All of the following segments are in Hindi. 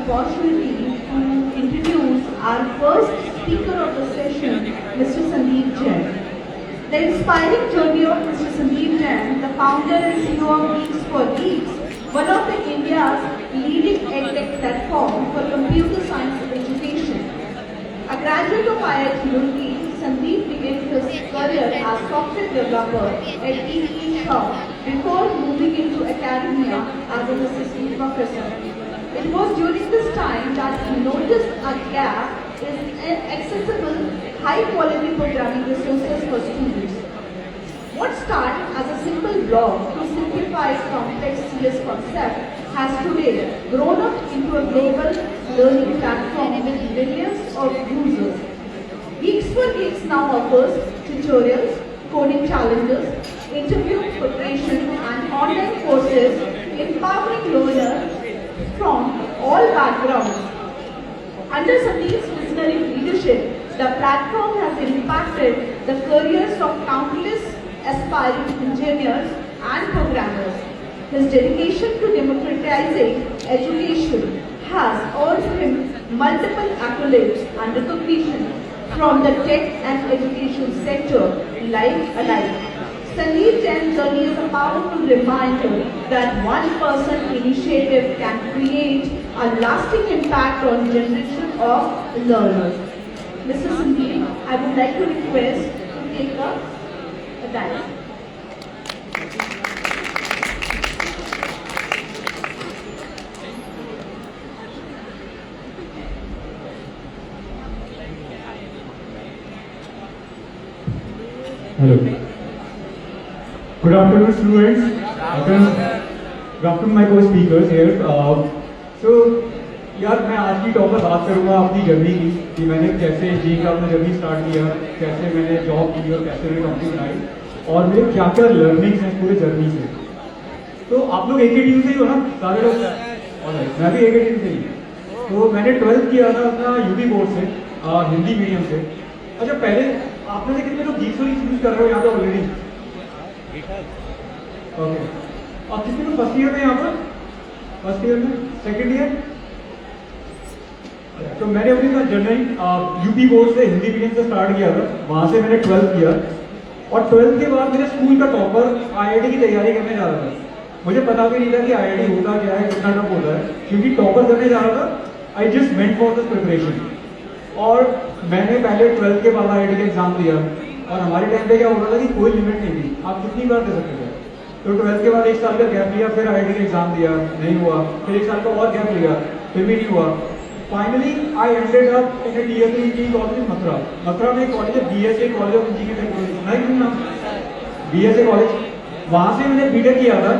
opportunity to introduce our first speaker of the session, Mr. Sandeep Jain. The inspiring journey of Mr. Sandeep Jain, the founder and CEO of Geeks for Geeks, one of the India's leading edtech platform for computer science education. A graduate of IIT Roorkee, Sandeep began his career as software developer at EE before moving into academia as an assistant professor. It was during this time that he noticed a gap in accessible, high-quality programming resources for students. What started as a simple blog to simplify complex CS concepts has today grown up into a global learning platform with millions of users. Geeks for Geeks now offers tutorials, coding challenges, interview preparation and online courses empowering learners from all backgrounds. Under Sandeep's visionary leadership, the platform has impacted the careers of countless aspiring engineers and programmers. His dedication to democratizing education has earned him multiple accolades and recognition from the tech and education sector alike. Sandeep Jain's journey is a powerful reminder that one person initiative can create a lasting impact on generation of learners. Mr. Sandeep, I would like to request to take a dialogue. Hello. Good afternoon, students. Good afternoon, my co-speakers here. यार मैं आज की टॉपिक बात करूँगा अपनी जर्नी की कि मैंने कैसे जी का अपना जर्नी स्टार्ट किया, कैसे मैंने जॉब की और कैसे मैंने कंपनी बनाई और मेरे क्या क्या लर्निंग्स हैं पूरे जर्नी से। तो आप लोग एक ही टीम से ही हो ना सारे लोग? मैं भी एक ही टीम से ही। तो मैंने 12th किया था अपना यूपी बोर्ड से, हिंदी मीडियम से। अच्छा, पहले आप में से कितने लोग गीक्स फॉर गीक्स यूज कर रहे हो यहाँ पे ऑलरेडी? ओके, अब कितने लोग फर्स्ट ईयर में यहाँ पर? फर्स्ट ईयर में, सेकेंड ईयर? तो मैंने अपनी जर्नी यूपी बोर्ड से हिंदी मीडियम से स्टार्ट किया था, वहां से मैंने 12th किया और 12th के बाद मेरे स्कूल का टॉपर आईआईटी की तैयारी करने जा रहा था। मुझे पता भी नहीं था कि आईआईटी होता क्या है, कितना टफ होता है, क्योंकि टॉपर करने जा रहा था। I just went for this preparation और मैंने पहले 12th के बाद आईआईटी का एग्जाम दिया और हमारे टाइम पे क्या होता था कि कोई लिमिट नहीं थी, आप कितनी बार दे सकते थे। तो 12th के बाद 1 साल का गैप लिया, फिर आईआईटी का एग्जाम दिया, नहीं हुआ, फिर 1 साल का और गैप लिया, फिर भी नहीं हुआ। Finally I ended up in a tier 3 engineering college in Mathura. Mathura में एक कॉलेज है BSA college of engineering technology, BSA college. वहाँ से मैंने बीटेक किया था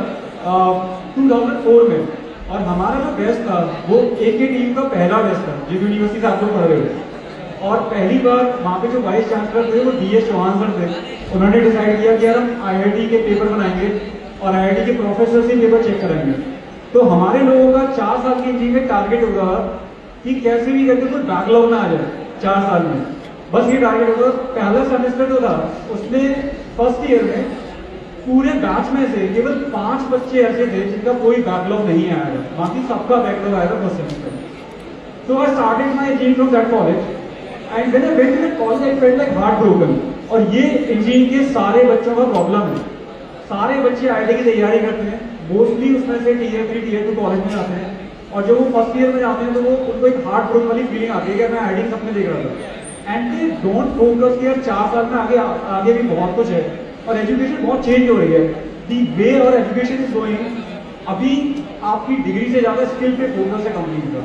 2004 में और हमारा जो बेस्ट था वो एक ही टीम का पहला बेस्ट था, जिस यूनिवर्सिटी से आप लोग पढ़ रहे हो। और पहली बार वहाँ पे जो वाइस चांसलर थे वो डीएस चौहान सर थे। उन्होंने डिसाइड किया कि यार हम आईआईटी के पेपर बनाएंगे और आईआईटी के प्रोफेसर से पेपर चेक कराएंगे। तो हमारे लोगों का 4 साल की इंजीनियरिंग टारगेट होगा कि कैसे भी करके कोई बैकलॉग ना आ जाए 4 साल में, बस ये टारगेट होगा। पहला सेमेस्टर जो था उसमें फर्स्ट ईयर में पूरे बैच में से केवल 5 बच्चे ऐसे थे जिनका कोई बैकलॉग नहीं आया था, बाकी सबका बैकलॉग आया था first semester. So I started my engineering from that college and when I went to that college I felt like heart broken. और ये इंजीनियरिंग के सारे बच्चों का प्रॉब्लम है। सारे बच्चे आईआईटी की तैयारी करते हैं, मोस्टली उसमें से टियर 3 टियर 2 कॉलेज में जाते हैं और जब वो फर्स्ट ईयर में जाते हैं तो वो उनको एक हार्ट ब्रोक वाली फीलिंग आती है कि मैं आईआईटी सपने देख रहा था। एंड दे डोंट फोकस कि यार 4 साल में आगे भी बहुत कुछ है और एजुकेशन बहुत चेंज हो रही है। दी वे और एजुकेशन इज गोइंग, अभी आपकी डिग्री से ज्यादा स्किल पे फोकस है कंपनी का।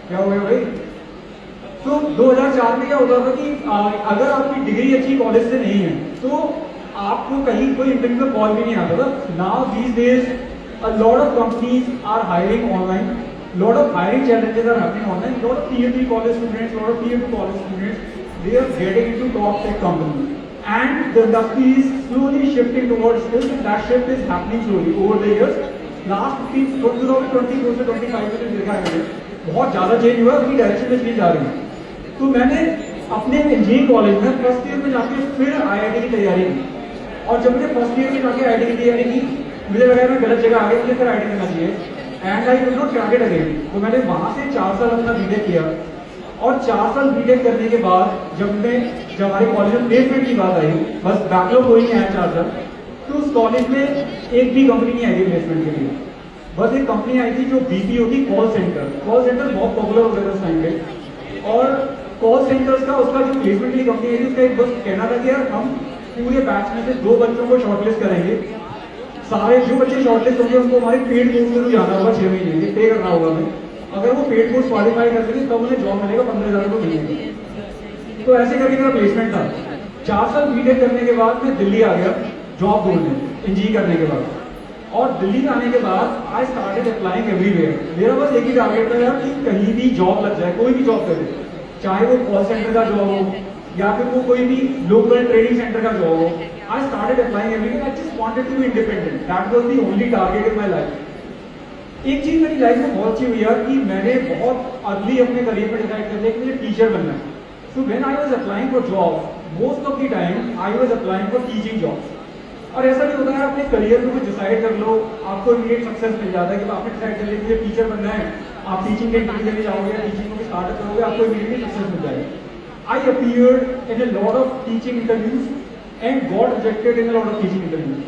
क्या हुआ भाई? तो 2004 में क्या होता था कि अगर आपकी डिग्री अच्छी कॉलेज से नहीं है तो आपको कहीं कोई इंटरव्यू में कॉल भी नहीं आता था। Now these days a lot of companies are hiring online, lot of hiring challenges are happening online, lot of tier 3 college students, lot of tier 2 college students, they are getting into top tech companies and the industry is slowly shifting towards this and that shift is happening slowly over the years. Last 2020 से 25 में देखा है बहुत ज्यादा चेंज हुआ, अपनी डायरेक्शन में चेंज आ रही है। तो मैंने अपने इंजीनियरिंग कॉलेज में फर्स्ट ईयर में जाके फिर आईआईटी की तैयारी की और जब मैंने फर्स्ट ईयर में जाके आईटी की तैयारी की, मुझे लगा मैं गलत जगह आ गया, मुझे फिर आईटी करना चाहिए, and I could not crack it again. तो मैंने वहाँ से 4 साल अपना बीटेक किया, और 4 साल बीटेक करने के बाद जब हमारे कॉलेज में प्लेसमेंट की बात आई, बस बैकलॉग कोई नहीं आया 4 साल, तो उस कॉलेज में एक भी कंपनी नहीं आई थी प्लेसमेंट के लिए। बस एक कंपनी आई थी जो बीपीओ की, कॉल सेंटर बहुत पॉपुलर हो गया था उस टाइम पे, और कॉल सेंटर्स का उसका जो प्लेसमेंट के लिए कंपनी आई थी, उसका एक बस कहना था कि यार हम पूरे बैच में से 2 बच्चों को शॉर्टलिस्ट करेंगे, सारे जो बच्चे शॉर्टलिस्ट होंगे उनको हमारे पेड कोर्स में जाना होगा 6 महीने के, पे करना होगा हमें, अगर वो पेड कोर्स क्वालिफाई कर सके तब उन्हें जॉब मिलेगा 15,000 को महीने। तो ऐसे करके मेरा प्लेसमेंट था। 4 साल बीटेक करने के बाद मैं दिल्ली आ गया जॉब ढूंढने, इंजीनियर करने के बाद, और दिल्ली आने के बाद आई स्टार्टेड अप्लाइंग एवरीवेयर। मेरा बस एक ही टारगेट था यार कि कहीं भी जॉब लग जाए, कोई भी जॉब करे, चाहे वो कॉल सेंटर का जॉब हो या फिर वो कोई भी लोकल ट्रेडिंग सेंटर का जॉब हो। I started applying everywhere, I just wanted to be independent, that was the only target in my life. एक चीज मेरी लाइफ में बहुत अच्छी हुई यार कि मैंने बहुत अर्ली अपने करियर पर डिसाइड कर लिया कि मुझे टीचर बनना है। So when I was applying for job, most of the time I was applying for teaching job. और ऐसा नहीं होता है अपने करियर में कुछ डिसाइड कर लो, आपको इमीडिएट सक्सेस मिल जाता है कि आपने डिसाइड कर लिया मुझे टीचर बनना है, आप टीचिंग के इंटरव्यू देने जाओगे या टीचिंग को स्टार्टअप करोगे, आपको इमीडिएटली सक्सेस मिल जाएगा। I appeared in a lot of teaching interviews and got rejected in a lot of teaching interviews.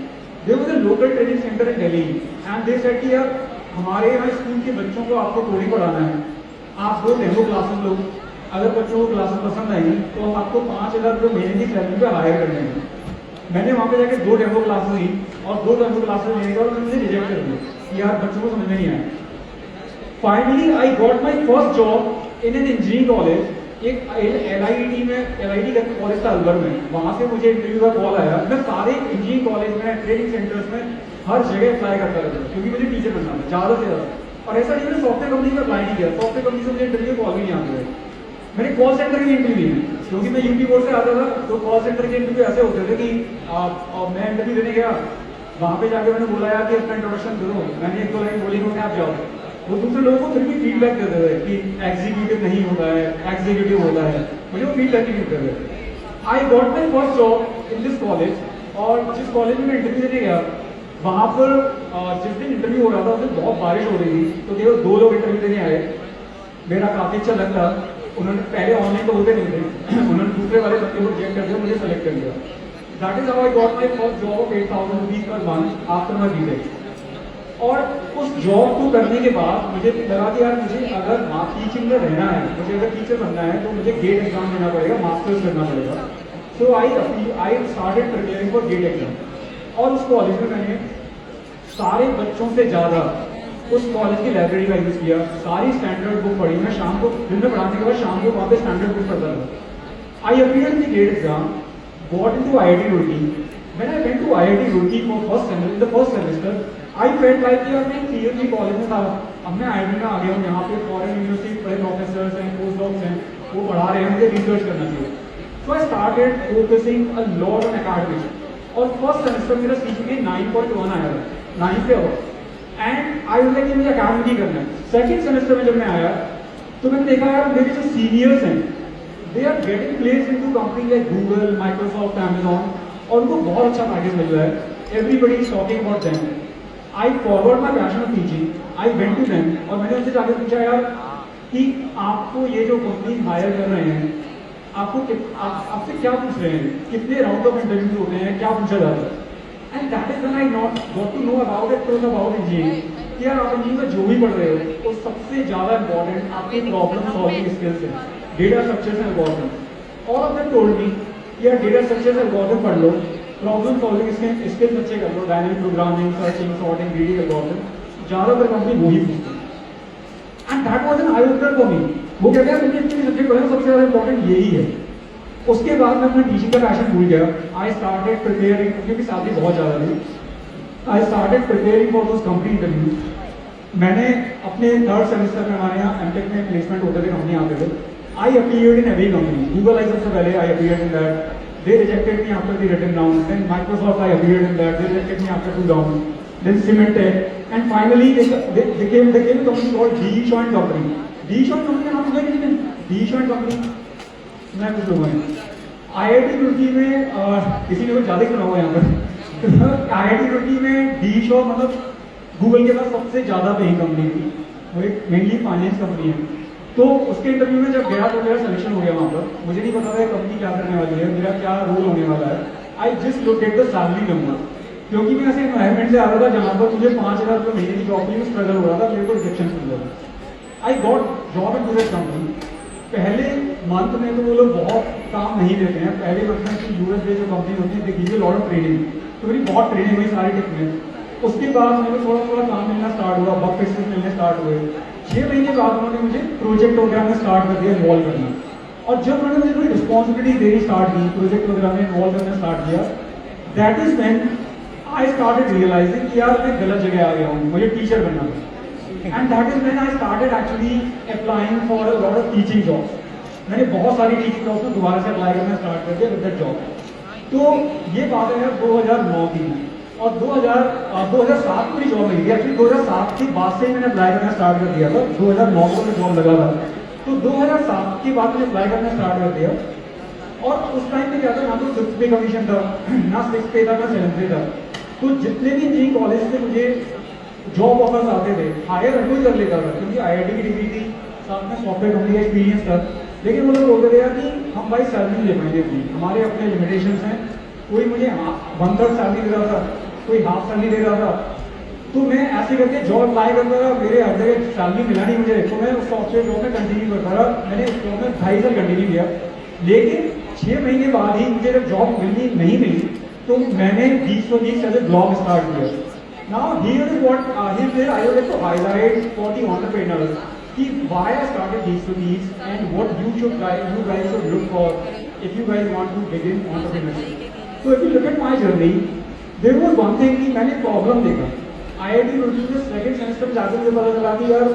There was a local training centre in Delhi and they said कि यार हमारे यहाँ स्कूल के बच्चों को आपको कोडिंग पढ़ाना है, आप 2 डेमो क्लासेस लो, अगर बच्चों को क्लासेस पसंद आएंगी तो हम आपको 5,000 रुपये महीने की सैलरी पे हायर कर देंगे। मैंने वहाँ पे जाके 2 डेमो क्लासेस ली, और 2 डेमो क्लासेस लेने के बाद उन्होंने रिजेक्ट कर दिया कि यार बच्चों को समझ में नहीं आया। Finally I got my first job in an engineering college, एक LIT में, LIT का कॉलेज था अलवर में, वहाँ से मुझे इंटरव्यू का कॉल आया। मैं सारे इंजीनियरिंग कॉलेज में, ट्रेनिंग सेंटर्स में हर जगह अप्लाई करता रहता क्योंकि मुझे टीचर बनना था ज़्यादा से ज़्यादा। और ऐसा नहीं मैंने सॉफ्टवेयर कंपनी में अप्लाई नहीं किया, सॉफ्टवेयर कंपनी से मुझे इंटरव्यू कॉल भी नहीं आते थे। मैंने कॉल सेंटर के इंटरव्यू दिए क्योंकि मैं यूपी बोर्ड से आता था, तो कॉल सेंटर के इंटरव्यू ऐसे होते थे कि मैं इंटरव्यू देने गया, वहाँ पे जाके मैंने बोला यार कि अपना इंट्रोडक्शन दे दो, मैंने 1-2 लाइन बोली कि आप जाओ, वो दूसरे लोगों को फिर भी फीडबैक देते थे कि एग्जीक्यूटिव नहीं होता है, एग्जीक्यूटिव होता है, मुझे वो फीडबैक नहीं देते थे। आई got my first job in this college, और जिस कॉलेज में मैं इंटरव्यू देने गया वहाँ पर जिस दिन इंटरव्यू हो रहा था उस दिन बहुत बारिश हो रही थी, तो केवल 2 लोग इंटरव्यू देने आए। मेरा काफ़ी अच्छा लग था, उन्होंने पहले ऑनलाइन तो होते नहीं थे, उन्होंने दूसरे वाले बच्चे को रिजेक्ट कर दिया, मुझे सेलेक्ट कर दिया। That is how I got my first job of 8,000 rupees per month after my BTech. और उस जॉब को करने के बाद मुझे लगा कि यार मुझे अगर टीचिंग में रहना है, मुझे अगर टीचर बनना है तो मुझे गेट एग्जाम देना पड़ेगा, मास्टर्स करना पड़ेगा। So I started preparing for GATE exam. और उस कॉलेज में मैंने सारे बच्चों से ज़्यादा उस कॉलेज की लाइब्रेरी का यूज़ किया, सारी स्टैंडर्ड बुक पढ़ी। मैं शाम को, दिन में पढ़ाने के बाद शाम को वहाँ पे स्टैंडर्ड बुक पढ़ता था। I appeared in the GATE exam, got into IIT Roorkee. When I went to IIT Roorkee for the first semester, I felt like कि यार मैं Tier 3 कॉलेज में था, अब मैं IIT में आ गया हूँ, यहाँ पे फॉरेन यूनिवर्सिटी बड़े प्रोफेसर्स हैं, पोस्ट डॉक्स हैं, वो पढ़ा रहे हैं, मुझे रिसर्च करना चाहिए। So I started focusing a lot on academics. और फर्स्ट सेमेस्टर मेरा CGPA 9.1 आया था, 9 पे हो, एंड आई वाज लाइक मुझे अकाउंट ही करना है। सेकंड सेमेस्टर में जब मैं आया तो मैंने देखा यार मेरे जो सीनियर्स हैं they are getting place into company like Google, Microsoft, Amazon, और उनको बहुत अच्छा पैकेज मिल रहा है। Everybody is talking about them. I forward my passion of teaching, I went to them, और मैंने उनसे जाकर पूछा यार कि आपको ये जो कंपनी हायर कर रहे हैं, आपसे क्या पूछ रहे हैं, कितने राउंड ऑफ इंटरव्यूज होते हैं, क्या पूछा जाता है। And that is when I got to know about it, truth about engineering, कि यार आप इंजीनियरिंग में जो भी पढ़ रहे हो वो सबसे ज़्यादा इंपॉर्टेंट आपके प्रॉब्लम सॉल्विंग स्किल्स हैं, data structures and algorithm. All of them told me कि यार डेटा स्ट्रक्चर्स एंड एल्गोरिथम पढ़ लो, प्रॉब्लम सॉल्विंग स्किल्स अच्छे कर लो, dynamic programming, searching, sorting, reading algorithm, ज़्यादातर कंपनी वही पूछती है। And that was an eye opener for me. वो कहते हैं तुमने इतने सब्जेक्ट पढ़े, सबसे ज़्यादा इंपॉर्टेंट यही है। उसके बाद मैं अपना टीचिंग का पैशन भूल गया। आई स्टार्टेड प्रिपेयरिंग, क्योंकि सैलरी बहुत ज़्यादा थी, आई started preparing for those company interviews. मैंने अपने 3rd सेमेस्टर में, हमारे यहाँ एमटेक में प्लेसमेंट होते थे, कंपनी आते थे। I appeared in every company, Google आई सबसे पहले, I appeared in that, they rejected me after the written round, then Microsoft I appeared in that, they rejected me after 2 round, then Symantec, and finally they came a company called D Joint Company. D Joint Company का नाम सुना है किसी ने? D Joint Company सुना है कुछ लोगों ने? IIT रुड़की में किसी ने कुछ ज़्यादा ही सुना हुआ यहाँ पर। IIT रुड़की में डी शॉप मतलब गूगल के पास सबसे ज़्यादा पेइंग कंपनी थी, वो एक मेनली फाइनेंस कंपनी है। तो उसके इंटरव्यू में जब गया तो मेरा सिलेक्शन हो गया वहाँ पर। मुझे नहीं पता था कंपनी क्या करने वाली है, मेरा क्या रोल होने वाला है। I just look at the salary number, क्योंकि मैं ऐसे एनवायरमेंट से आ रहा था जहाँ पर मुझे 5,000 रुपये महीने की जॉब के लिए स्ट्रगल हो रहा था, मेरे को रिजेक्शन मिल रहा था। I got job in to this company. पहले मंथ में तो वो लोग बहुत काम नहीं देते हैं, पहले मंथ में यूएस बेस्ड जो कंपनी होती है they give you lot of training, तो मेरी बहुत ट्रेनिंग हुई सारी टेक में। उसके बाद मेरे थोड़ा थोड़ा काम मिलना स्टार्ट हुआ, बग फिक्सेस मिलने स्टार्ट हुए। 6 महीने बाद उन्होंने मुझे प्रोजेक्ट वगैरह में स्टार्ट कर दिया इन्वॉल्व करना, और जब उन्होंने मुझे थोड़ी रिस्पॉन्सिबिलिटी देनी स्टार्ट की, प्रोजेक्ट वगैरह में इन्वॉल्व करना स्टार्ट किया, that is when I started realising कि यार मैं गलत जगह आ गया हूँ, मुझे टीचर बनना था। And that is when I started actually applying for a lot of teaching jobs. मैंने बहुत सारी टीचिंग जॉब्स में दोबारा से अप्लाई करना स्टार्ट कर दिया विद दैट जॉब। तो ये बात है 2009 की, और 2007 में जॉब मिली थी। एक्चुअली 2007 के बाद से मैंने अप्लाई करना स्टार्ट कर दिया था, 2009 को जॉब लगा था, तो 2007 के बाद मैंने अप्लाई करना स्टार्ट कर दिया। और उस टाइम पे क्या था, ना तो 6th पे कमीशन था, ना 6th पे था, ना 7th पे था। तो जितने भी इंजीनियरिंग कॉलेज से मुझे जॉब ऑफर्स आते थे, हायर हर कोई कर लेता था, क्योंकि IIT की डिग्री थी, साथ में सॉफ्टवेयर कंपनी का एक्सपीरियंस था। लेकिन वो लोग बोलते थे यार कि हम भाई सैलरी ले पाएंगे अपनी, हमारे अपने लिमिटेशंस हैं। कोई मुझे 1/3 सैलरी दे रहा था, कोई हाफ सैलरी दे रहा था। तो मैं ऐसे करके जॉब अप्लाई करता रहा, मेरे हर जगह सैलरी मिला नहीं मुझे, तो मैं उस सॉफ्टवेयर जॉब में कंटिन्यू करता रहा। मैंने उस जॉब में 2.5 साल कंटिन्यू किया। लेकिन 6 महीने बाद ही मुझे जब जॉब मिलनी नहीं मिली, तो मैंने 20 एज ए ब्लॉग स्टार्ट किया। Now here is what I would like to highlight for the entrepreneurs कि why I started these and what you guys should look for if you guys want to begin entrepreneurship. So if you look at my journey, there was one thing कि मैंने प्रॉब्लम देखा। IIT रुड़की में सेकंड सेमेस्टर में जाकर मुझे पता चला कि यार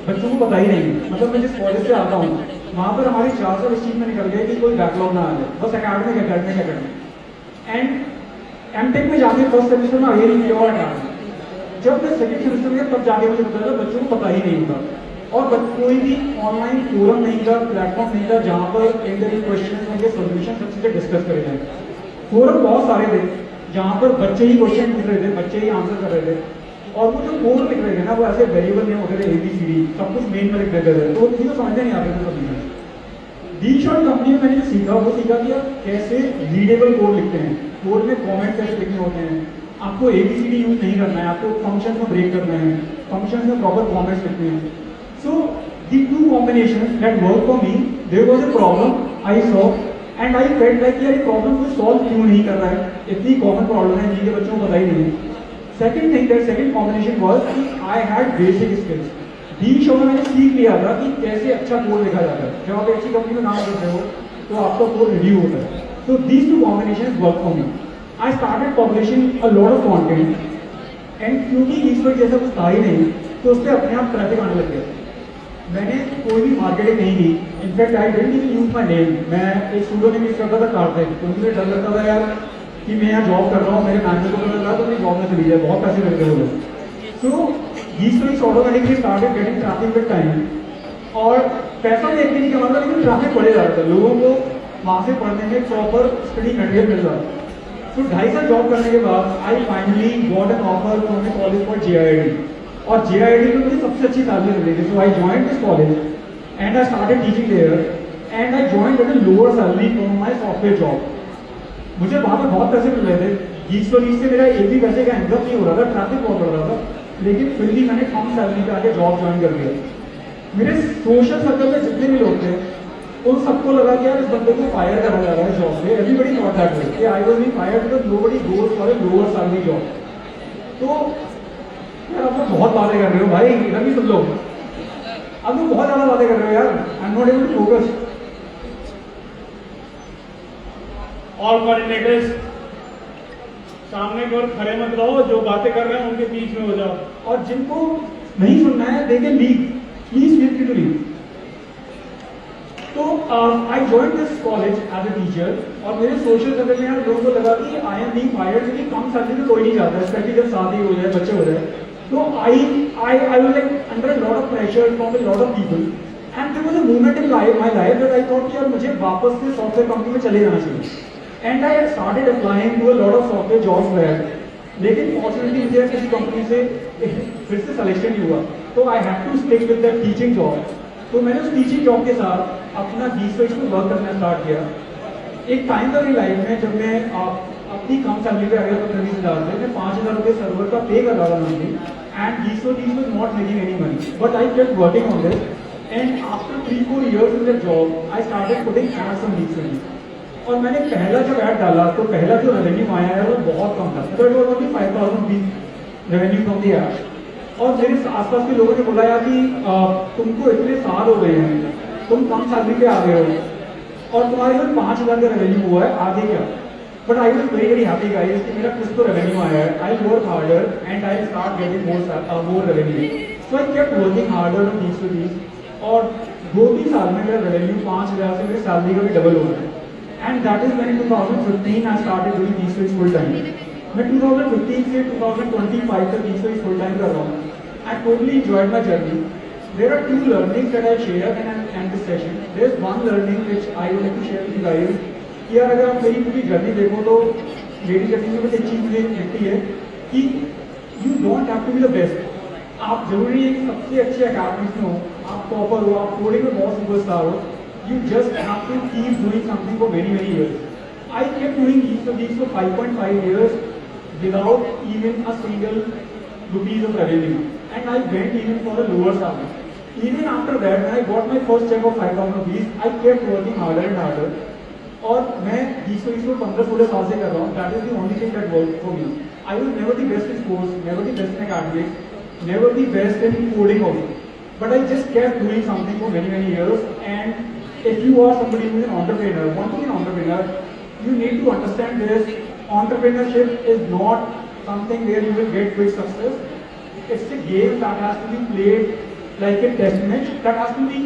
बच्चों को पता ही नहीं, मतलब मैं जिस कॉलेज से आता हूँ वहाँ पर हमारी 4 साल इस चीज़ में निकल गए कि कोई बैकलॉग ना आ जाए, बस एकेडमिक। एंड एमटेक में जाके फर्स्ट सेमेस्टर में आगे नहीं किया और जब मैं सेकंड सेमेस्टर में तब जाके मुझे पता चला बच्चों को पता ही नहीं होता, और कोई भी ऑनलाइन फोरम नहीं था, प्लेटफॉर्म नहीं था जहाँ पर इंटरव्यू क्वेश्चन के सोल्यूशन सब चीज़ें डिस्कस करे जाए। फोरम बहुत सारे थे जहाँ पर बच्चे ही क्वेश्चन पूछ रहे थे, बच्चे ही आंसर कर रहे थे, और वो जो कोड लिख रहे थे ना वो ऐसे वेरिएबल नहीं होते थे, ABCD सब कुछ मेन में लिख देते थे, तो किसी को समझ नहीं आते थे कभी। डी-शॉट कंपनी में मैंने जो सीखा वो सीखा कि आप कैसे रीडेबल कोड लिखते हैं, कोड में कॉमेंट कैसे लिखने होते हैं, आपको ABCD यूज नहीं करना है, आपको फंक्शन में ब्रेक करना है, फंक्शन में प्रॉपर कॉमेंट्स लिखते हैं। So the two combination that work for me, there was a problem I saw and I felt like यार ये प्रॉब्लम को सॉल्व क्यों नहीं कर रहा है, इतनी कॉमन प्रॉब्लम है जिनके बच्चों को पता ही नहीं है। Second thing, that second combination was कि I had basic skills. The show में मैंने सीख लिया था कि कैसे अच्छा कोड लिखा जाता है। जब आप अच्छी कंपनी में काम करते हो तो आपका कोड रिव्यू होता है। So these two combinations work for me. I started publishing a lot of content and क्योंकि इस पर जैसा कुछ था ही नहीं तो उस पर अपने आप ट्रैफिक आने लग गया। मैंने कोई भी मार्केटिंग नहीं की, in fact I didn't even use my name. मैं एक सूडोनेम यूज करता था कार्तिक, क्योंकि मुझे डर लगता था यार कि मैं यहाँ जॉब कर रहा हूँ, मेरे मैनेजर को पता चला तो मेरी जॉब में चली जाए, बहुत पैसे मिलते हैं वो लोग। सो these things automatically started getting traffic with time, और पैसा भी एक भी नहीं कमाता लेकिन ट्रैफिक बढ़े जा रहा था, लोगों को वहाँ से पढ़ने में प्रॉपर स्टडी मटेरियल मिल रहा था। तो 2.5 साल जॉब करने के बाद I finally got an offer from A college for JIIT, और JIIT में मुझे सबसे अच्छी सैलरी मिल रही थी। So I joined this college and I started teaching there and I joined at a lower salary from my software job. मुझे वहाँ पर बहुत पैसे मिल रहे थे, 20 से मेरा एक भी पैसे का इनकम नहीं हो रहा था, ट्रैफिक बहुत बढ़ रहा था, लेकिन फिर भी मैंने कम सैलरी पे आके जॉब ज्वाइन कर लिया। मेरे सोशल सर्कल में जितने भी लोग थे उन सबको लगा कि यार इस बंदे को फायर करा जा रहा है जॉब से। एवरीबडी थॉट दैट वे कि I was being fired because nobody goes for a lower salary job. तो यार आप लोग बहुत बातें कर रहे हो भाई, इधर भी सुन लो, आप लोग बहुत ज़्यादा बातें कर रहे हो यार, I am not able to focus. All coordinators सामने की ओर खड़े मत रहो, जो बातें कर रहे हैं उनके बीच में हो जाओ, और जिनको नहीं सुनना है they can leave, please feel free to leave. तो I joined this college as a teacher, और मेरे सोशल सर्कल में यार लोगों को लगा कि आई एम बीइंग फायर्ड, क्योंकि कम सैलरी में कोई नहीं जाता, स्पेशली जब शादी हो जाए, बच्चे हो जाए। तो I was like under a lot of pressure from a lot of people, and there was a moment in my life that I thought कि यार मुझे वापस से सॉफ्टवेयर कंपनी में चले जाना चाहिए। And I started applying to a lot of software jobs where, लेकिन फॉर्चुनेटली मुझे किसी कंपनी से फिर से सिलेक्शन नहीं हुआ, तो I have to stick with the teaching job. तो मैंने उस टीचिंग जॉब के साथ अपना 20 में वर्क करना स्टार्ट किया। एक टाइम था मेरी लाइफ में जब मैं अपनी कम सैलरी पे आ गया, 15,000 से मैं 5,000 रुपये सर्वर का पे कर रहा था monthly, and 20 was not making any money, but I kept working on this, and after 3-4 years in the job, I started putting ads on Leads. और मैंने पहला जब ऐड डाला तो पहला जो रेवेन्यू आया है वो बहुत कम था, तो it was only 5,000 rupees revenue from the add. और मेरे आसपास के लोगों ने बोला यार कि तुमको इतने साल हो गए हैं, तुम कम सैलरी पे आ गए हो और तुम्हारे घर 5,000 का रेवेन्यू हुआ है, आगे क्या? But I was very happy guys कि मेरा कुछ तो रेवेन्यू आया है, I work harder and I start getting more revenue. So I kept working harder on these और 2-3 साल में मेरा रेवेन्यू 5,000 से मेरी सैलरी का भी डबल हो गया। And that is when in 2015 I started doing these full time. मैं 2015 से 2025 तक दीस फुल टाइम कर रहा हूँ। I totally enjoyed my journey. There are 2 learnings that I share in this session. There is one learning which I would like to share with you guys. कि यार अगर आप मेरी पूरी जर्नी देखो तो मेरी जर्नी में बस एक चीज़ मुझे दिखती है कि you don't have to be the best. आप जरूरी है कि सबसे अच्छे अकेडमिक्स में हो, आप टॉपर हो, आप कोडिंग में बहुत सुपरस्टार हो. You just have to keep doing something for many years. I kept doing these for 5.5 years without even a single rupees of revenue, and I went even for a lower salary. Even after that, when I got my first check of 5,000 rupees, I kept working harder and harder. और मैं 15-16 साल से कर रहा हूँ. That is the only thing that worked for me. I was never the best in sports, never the best in academics, never the best in coding also. But I just kept doing something for many years. And if you are somebody who is an entrepreneur, want to be an entrepreneur, you need to understand this. Entrepreneurship is not something where you will get quick success. It's a game that has to be played like a test match. That has to be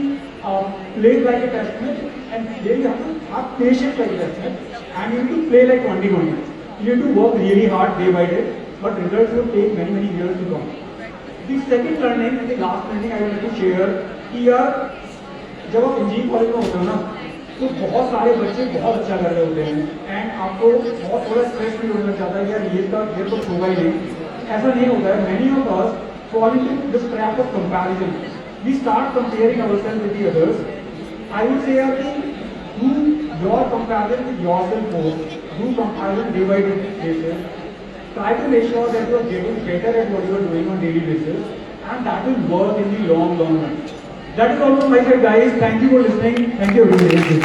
played like a test match, and there you have to have patience like a test match, and you need to play like 2020. You need to work really hard day by day, but results will take many years to come. The second learning and the last learning I would like to share कि यार जब आप इंजीनियरिंग कॉलेज में होते हो ना, तो बहुत सारे बच्चे बहुत अच्छा कर रहे होते हैं एंड आपको बहुत थोड़ा स्ट्रेस फील होने लग जाता है यार ये तो होगा ही नहीं. ऐसा नहीं होता है. Many of us fall into this trap of comparison. We start comparing ourselves with the others. I would say that do your comparison with yourself more. Do comparison day by day basis. Try to make sure that you are getting better at what you are doing on daily basis, and that will work in the long run. That is all from my side, guys. Thank you for listening. Thank you everybody. Thank you.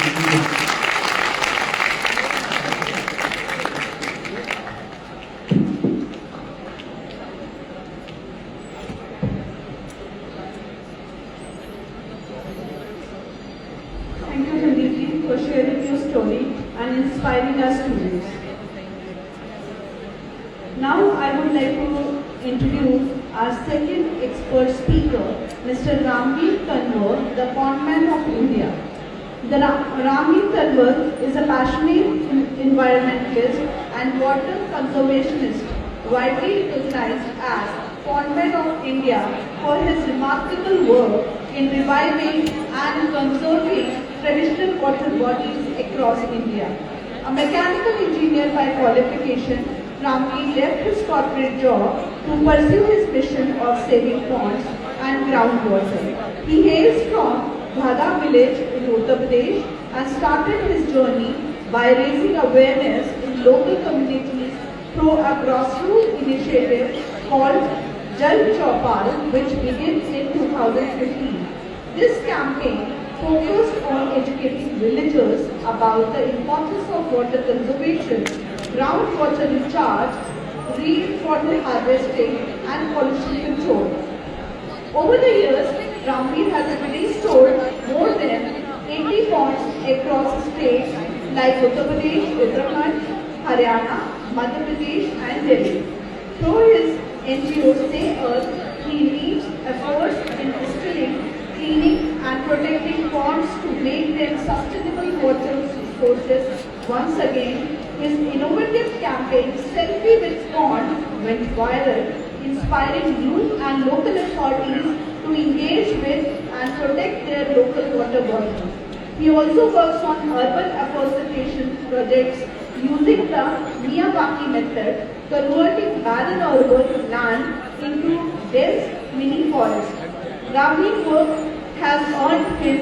Thank you, Sandeep ji, for sharing your story and inspiring our students. Now I would like to introduce our second expert speaker, Mr. Ramveer Tanwar, the Pondman of India. Ramveer Tanwar is a passionate environmentalist and water conservationist, widely recognized as Pondman of India for his remarkable work in reviving and conserving traditional water bodies across India. A mechanical engineer by qualification, Ramveer left his corporate job to pursue his mission of saving ponds and groundwater. He hails from Dhada village in Uttar Pradesh and started his journey by raising awareness in local communities through a grassroots initiative called Jal Chaupal, which began in 2015. This campaign focused on educating villagers about the importance of water conservation, groundwater recharge, rainwater harvesting, and pollution control. Over the years, Ramveer has restored more than 80 ponds across states like Uttar Pradesh, Uttarakhand, Haryana, Madhya Pradesh, and Delhi. Through his NGO Save Earth, he leads efforts in distilling, cleaning, and protecting ponds to make them sustainable water sources. Once again, his innovative campaign Selfie with Pond went viral, inspiring youth and local authorities to engage with and protect their local water bodies. He also works on urban afforestation projects using the Miyawaki method, converting barren urban land into dense mini forest. Raveen's work has earned him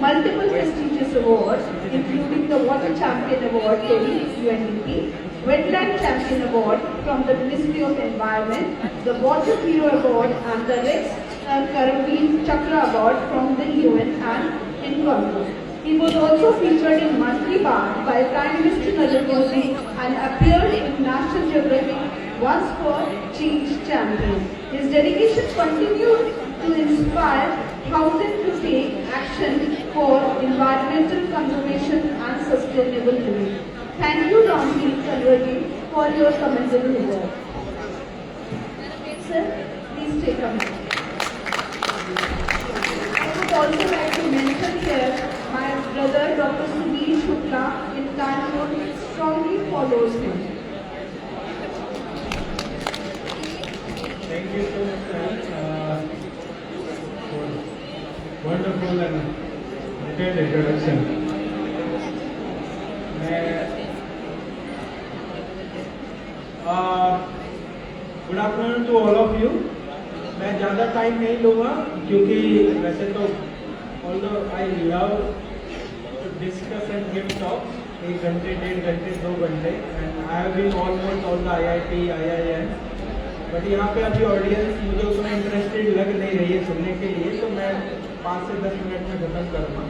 multiple prestigious awards, including the Water Champion Award from UNDP, Wetland Champion Award from the Ministry of Environment, the Water Hero Award and the Rex Karamveer Chakra Award from the UN and in Colombo. He was also featured in Mann Ki Baat by Prime Minister Narendra Modi and appeared in National Geographic once for Change Champion. His dedication continues to inspire thousands to take action for environmental conservation and sustainable living. Thank you, Raveen Kanwarji, for your commendable work. Sir, please take a minute. I would also like to mention here my brother Dr. Subir Shukla in Kanpur strongly follows him. Thank you so much, ma'am, for wonderful and detailed introduction. Good afternoon to all of you. मैं ज़्यादा टाइम नहीं लूँगा क्योंकि वैसे तो although I love to discuss and give talks 1 घंटे 1.5 घंटे 2 घंटे and I have been almost all the IIT IIM, but यहाँ पे अभी ऑडियंस मुझे उसमें इंटरेस्टेड लग नहीं रही है सुनने के लिए, तो मैं 5 से 10 मिनट में खत्म करूँगा.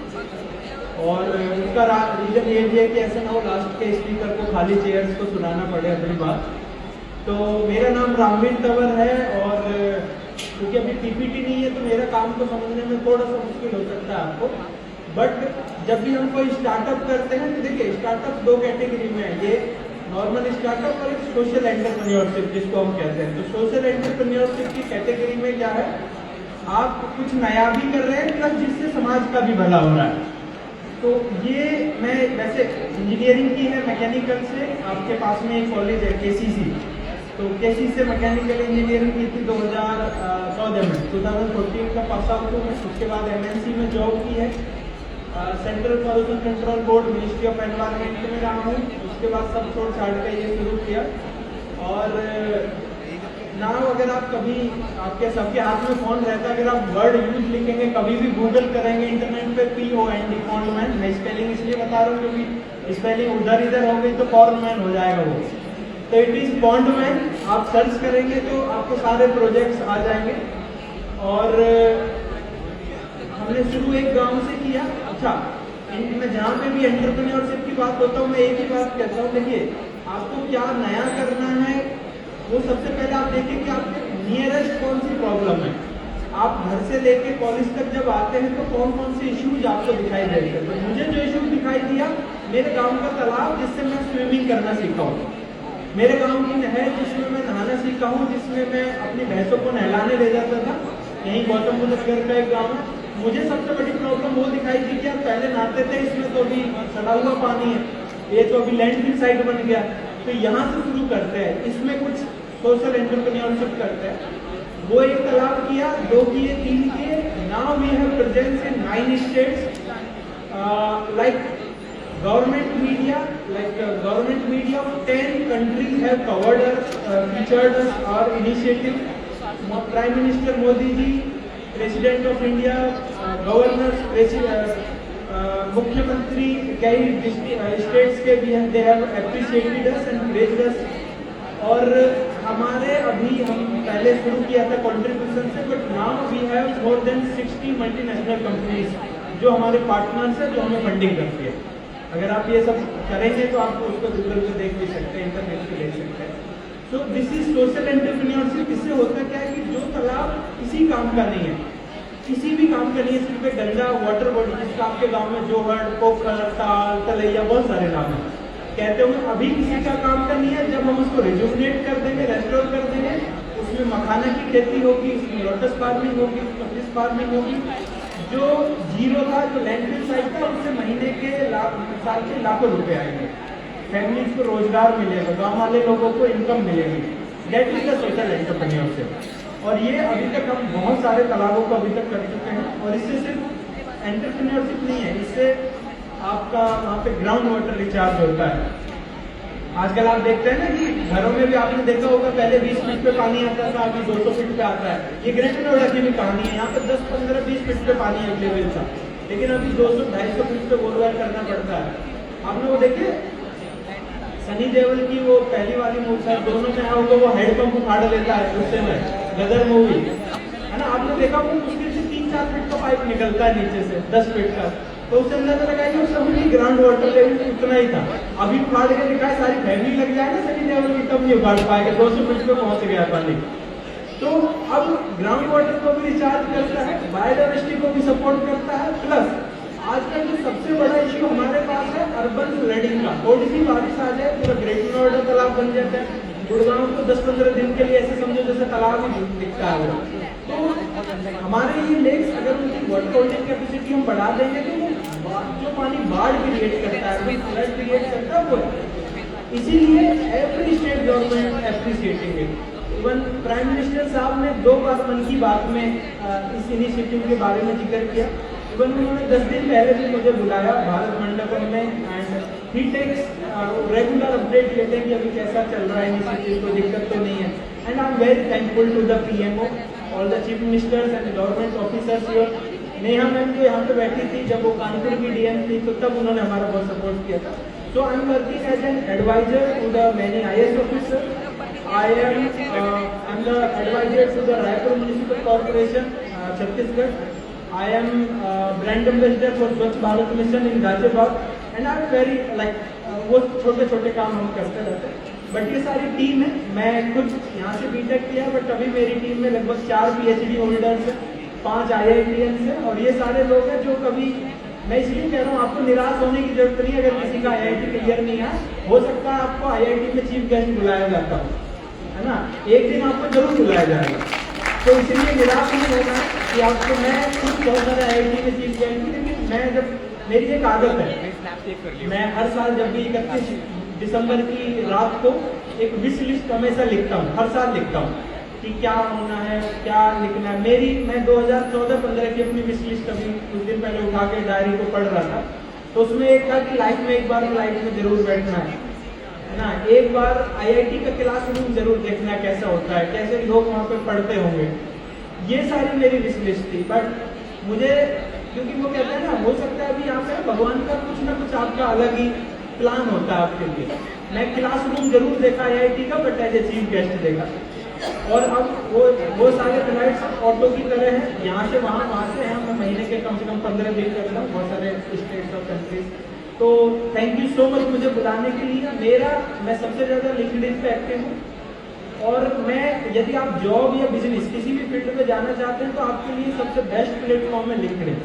और उसका रीज़न ये भी है कि ऐसा ना हो लास्ट के स्पीकर को खाली चेयर्स को सुनाना पड़े अपनी बात. तो मेरा नाम रामवीर तंवर है और क्योंकि अभी PPT नहीं है तो मेरा काम को समझने में थोड़ा सा मुश्किल हो सकता है आपको. बट जब भी हम कोई स्टार्टअप करते हैं तो देखिए स्टार्टअप 2 कैटेगरी में है, ये नॉर्मल स्टार्टअप और एक सोशल एंटरप्रेन्योरशिप जिसको हम कहते हैं. तो सोशल एंटरप्रेन्योरशिप की कैटेगरी में क्या है, आप कुछ नया भी कर रहे हैं प्लस जिससे समाज का भी भला हो रहा है. तो ये मैं वैसे इंजीनियरिंग की है मैकेनिकल से, आपके पास में एक कॉलेज है KCC, तो KCC से मैकेनिकल इंजीनियरिंग की थी 2014 में. 2014 का पास आउट हूँ मैं. उसके बाद MNC में जॉब की है, central pollution control board ministry of environment में रहा हूँ. उसके बाद सब छोड़ छाड़ कर ये शुरू किया. और नाउ अगर आप कभी आपके सबके हाथ में फ़ोन रहता है, अगर आप वर्ड यूज लिखेंगे कभी भी गूगल करेंगे इंटरनेट पे POND पॉन्डमैन, मैं स्पेलिंग इसलिए बता रहा हूँ क्योंकि स्पेलिंग उधर इधर हो गई तो पॉन्डमैन हो जाएगा वो. तो इट इज़ पॉन्डमैन, आप सर्च करेंगे तो आपको सारे प्रोजेक्ट्स आ जाएंगे. और हमने शुरू एक गांव से किया. अच्छा, मैं जहाँ पे भी एंटरप्रेन्योरशिप की बात होता हूँ मैं एक ही बात कहता हूँ, देखिए आपको क्या नया करना है वो सबसे पहले आप देखिए कि आपके नियरेस्ट कौन सी प्रॉब्लम है. आप घर से लेके कॉलेज तक जब आते हैं तो कौन कौन से इश्यूज आपको दिखाई देते हैं. तो मुझे जो इशू दिखाई दिया, मेरे गांव का तालाब जिससे मैं स्विमिंग करना सीखा हूँ, मेरे गांव की नहर जिसमें मैं नहाना सीखा हूँ, जिसमें मैं अपनी भैंसों को नहलाने ले जाता था. यहीं गौतम बुद्ध नगर का एक गाँव है. मुझे सबसे बड़ी प्रॉब्लम वो दिखाई दी कि आप पहले नहाते थे, इसमें तो अभी सड़ा हुआ पानी है, ये तो अभी लैंडफिल साइट बन गया. तो यहाँ से शुरू करते हैं, इसमें कुछ सोशल एंटरप्रेन्योरशिप करते हैं. वो एक तालाब किया, 2 किए, 3 किए. Now we have presence in 9 states. लाइक government media of 10 countries have covered us, featured us, our initiative. Prime Minister Modi ji, President of India, governors, मुख्यमंत्री कई स्टेट्स के भी हैं, they have appreciated us and praised us. और हमारे अभी हम पहले शुरू किया था कंट्रीब्यूशन से, but now we have more than 60 multinational companies जो हमारे पार्टनर्स हैं, जो हमें फंडिंग करती है. अगर आप ये सब करेंगे तो आप उसको गूगल पे देख भी सकते हैं, इंटरनेट पे देख सकते हैं. So this is social entrepreneurship. इससे होता क्या है कि जो तालाब किसी काम का नहीं है, किसी भी काम का नहीं है, सिर्फ एक गंदा वाटर बॉडी जिसका आपके गांव में जोहड़, पोखर, ताल, तलैया बहुत सारे नाम है, कहते हो अभी किसी का काम का नहीं है. जब हम उसको रिजुवनेट कर देंगे, रेस्टोर कर देंगे, उसमें मखाना की खेती होगी, उसमें लोटस फार्मिंग होगी, फिश फार्मिंग होगी. जो जीरो था, जो लैंडफिल साइट था, उससे महीने के साल के लाखों रुपए आएंगे. फैमिलीज को रोजगार मिलेगा, गांव वाले लोगों को इनकम मिलेगी. That is the social entrepreneurship. और ये अभी तक हम बहुत सारे तालाबों को अभी तक कर चुके हैं. और इससे सिर्फ एंटरप्रेन्योरशिप नहीं है, इससे आपका वहाँ पे ग्राउंड वाटर रिचार्ज होता है. आजकल आप देखते हैं ना कि घरों में भी आपने देखा होगा, पहले 20 फीट पे पानी आता था, अभी 200 फीट पे आता है। ये ग्रेटर नोएडा की भी कहानी है, यहाँ पे 10, 15, 20 फीट पे पानी अवेलेबल था, लेकिन अभी 200, 250 फीट पे बोरवेल करना पड़ता है। आपने वो देखिए सनी देओल की वो पहली वाली मूवी है, दोनों में आओ तो वो हैंडपंप उखाड़ लेता है उस समय, गदर मूवी है ना। आपने देखा वो मुश्किल से 3-4 फीट का पाइप निकलता है नीचे से 10 फीट का, तो उससे अंदाजा लगाइए उस समय भी ग्राउंड वाटर लेवल उतना ही था। अभी उखाड़ के दिखाए, सारी फैमिली लग जाए ना सनी देओल की, तब नहीं उखाड़ पाएगा, 200 फीट पे पहुंच गया पानी। तो अब ग्राउंड वाटर को भी रिचार्ज करता है, बायोडाइवर्सिटी को भी सपोर्ट करता है, प्लस आजकल जो सबसे बड़ा इश्यू हमारे पास है अर्बन फ्लडिंग का। थोड़ी सी बारिश आ जाए पूरा ग्रेटर नोएडा तालाब बन जाता है। गुड़गांव को 10-15 दिन के लिए ऐसे समझो जैसे तालाब ही दिखता है वो। तो हमारे ये लेक्स अगर उनकी वाटर होल्डिंग कैपेसिटी हम बढ़ा देंगे तो वो जो पानी बाढ़ क्रिएट करता है, वो फ्लड क्रिएट करता है वो है। इसीलिए every state government appreciating it. Even prime minister साहब ने 2 बार मन की बात में इस इनिशिएटिव के बारे में जिक्र किया। इवन उन्होंने 10 दिन पहले भी मुझे बुलाया भारत मंडपम में, and he takes regular update लेते हैं कि अभी कैसा चल रहा है इनिशिएटिव, कोई दिक्कत तो नहीं है। And I am very thankful to the PMO, all the chief ministers and government officers here. Neha ma'am जो यहाँ पे बैठी थी जब वो कानपुर की डीएम थी, तो तब उन्होंने हमारा बहुत सपोर्ट किया था। So I am working as an advisor to the many IAS officer. I am the advisor to the Raipur Municipal Corporation, Chhattisgarh. I am brand ambassador for Swachh Bharat Mission in Ghaziabad, and I am very like वो छोटे छोटे काम हम करते रहते हैं। बट ये सारी टीम है, मैं खुद यहाँ से बीटेक किया, बट अभी मेरी टीम में लगभग 4 PhD होल्डर्स हैं, 5 IITians हैं, और ये सारे लोग हैं जो कभी, मैं इसलिए कह रहा हूँ आपको निराश होने की जरूरत नहीं है अगर किसी का IIT क्लियर नहीं है। हो सकता है आपको IIT में चीफ गेस्ट बुलाया जाता हो, है ना, एक दिन आपको जरूर बुलाया जाएगा। तो इसलिए निराश नहीं होना कि आपको, मैं खुद बहुत सारे IIT में चीफ गेस्ट हूँ, लेकिन मैं जब, मेरी एक आदत है, मैं हर साल जब भी 31 दिसंबर की रात को एक विश लिस्ट हमेशा लिखता हूँ, हर साल लिखता हूँ कि क्या होना है, क्या लिखना है। मैं 2014-15 की अपनी विश लिस्ट अभी कुछ दिन पहले उठा के डायरी को पढ़ रहा था, तो उसमें एक था कि लाइफ में एक बार लाइफ में जरूर बैठना है ना, एक बार IIT का क्लासरूम जरूर देखना है कैसा होता है, कैसे लोग वहाँ पे पढ़ते होंगे। ये सारी मेरी विश लिस्ट थी। बट मुझे, क्योंकि वो कहते हैं ना, हो सकता है अभी यहाँ पे भगवान का कुछ ना कुछ आपका अलग ही प्लान होता है आपके लिए। मैं क्लासरूम जरूर देखा IIT का, but as a chief guest देखा। और अब वो सारे फ्लाइट्स ऑटो की तरह हैं, यहाँ से वहाँ, वहाँ से यहाँ। मैं महीने के कम से कम 15 दिन करता हूँ बहुत सारे स्टेट्स और कंट्रीज। तो थैंक यू सो मच मुझे बुलाने के लिए। मैं सबसे ज़्यादा लिंक्डइन पे एक्टिव हूँ, और मैं, यदि आप जॉब या बिजनेस किसी भी फील्ड में जाना चाहते हैं तो आपके लिए सबसे बेस्ट प्लेटफॉर्म है लिंक्डइन।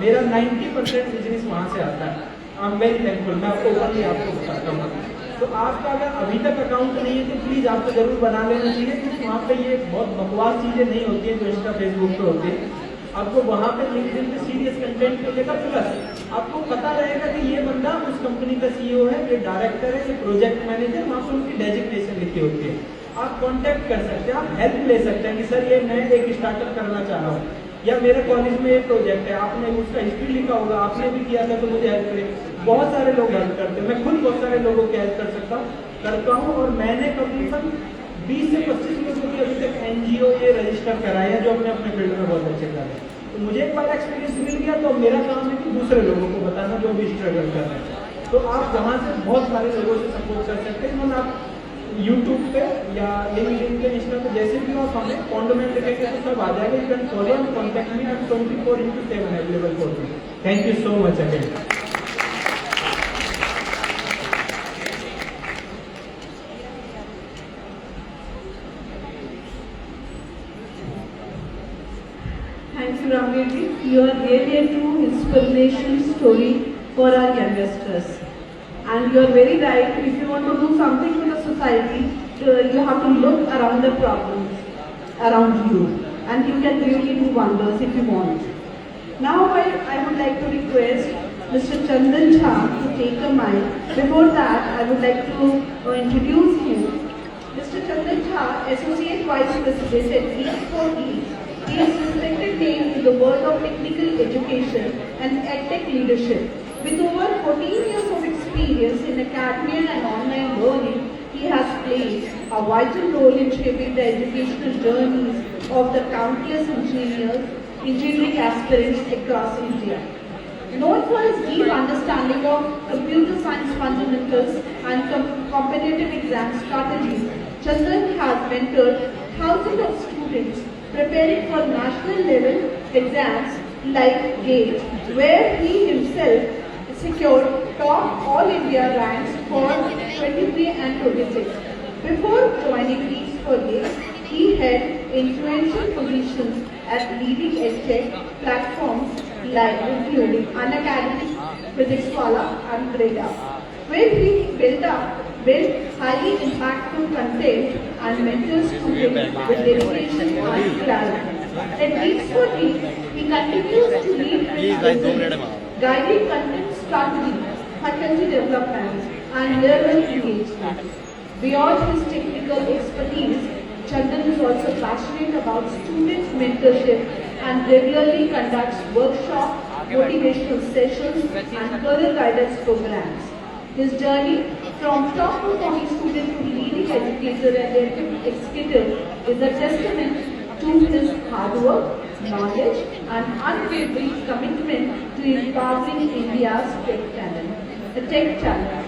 मेरा 90% बिजनेस वहाँ से आता है। आई एम वेरी थैंकफुल, मैं आपको ओपनली आपको बताता हूँ। तो आपका अगर अभी तक अकाउंट नहीं है तो प्लीज़ आपको जरूर बना लेना चाहिए, क्योंकि वहाँ पे ये बहुत बकवास चीज़ें नहीं होती हैं जो इंस्टा फेसबुक पे होती है। आपको वहाँ पे लिंक्डइन पे सीरियस कंटेंट मिलेगा, प्लस आपको पता रहेगा कि ये बंदा उस कंपनी का CEO है, ये डायरेक्टर है, ये प्रोजेक्ट मैनेजर, वहाँ पर उनकी डेजिग्नेशन लिखी होती है। आप कांटेक्ट कर सकते हैं, आप हेल्प ले सकते हैं कि सर ये मैं एक स्टार्टअप करना चाह रहा हूँ, या मेरे कॉलेज में ये प्रोजेक्ट है, आपने उसका हिस्ट्री लिखा होगा, आपने भी किया था तो मुझे हेल्प करें। बहुत सारे लोग हेल्प करते हैं, मैं खुद बहुत सारे लोगों की हेल्प करता हूँ, और मैंने करीबन 20 से 25 लोगों की अभी तक NGO ये रजिस्टर कराया है जो अपने अपने फील्ड में बहुत अच्छे कर रहे हैं। तो मुझे एक बार एक्सपीरियंस मिल गया, तो मेरा काम है कि दूसरे लोगों को बताना जो भी स्ट्रगल कर रहे हैं। तो आप वहाँ से बहुत सारे लोगों से सपोर्ट कर सकते हैं। आप यूट्यूब पे या लिंक्डइन पे, इंस्टा पे, जैसे भी आप हमें कॉन्टैक्ट लिखेंगे तो सब आ जाएगा। You can follow and contact me, I am 24/7 available for you. Thank you so much again. Thank you, Ramveer ji. You are really a true inspiration story for our youngsters. And you are very right. If you want to do something for the society, you have to look around the problems around you, and you can really do wonders if you want. Now, I would like to request Mr. Chandan Jha to take a mic. Before that, I would like to introduce him. Mr. Chandan Jha, Associate Vice President at E4E. He is a respected name in the world of technical education and EdTech leadership. With over 14 years of experience in in academia and online learning, he has played a vital role in shaping the educational journeys of the countless engineering aspirants across India. Known for his deep understanding of computer science fundamentals and competitive exam strategies, Chandan has mentored thousands of students preparing for national level exams like GATE, where he himself secured top All India ranks for 23 and 26. Before joining these for GATE, he had influential positions at leading edtech platforms like including Unacademy, PhysicsWallah and Greda, where he built highly impactful content and mentors students with dedication and clarity. At Leads for Leads, he continues to lead with wisdom, guiding content strategy, faculty development, and learner engagement. Beyond his technical expertise, Chandan is also passionate about student mentorship and regularly conducts workshops, motivational sessions, and career guidance programs. His journey from top performing student to leading educator and executive is a testament to his hard work, knowledge, and unwavering commitment to empowering India's tech talent. The tech talent.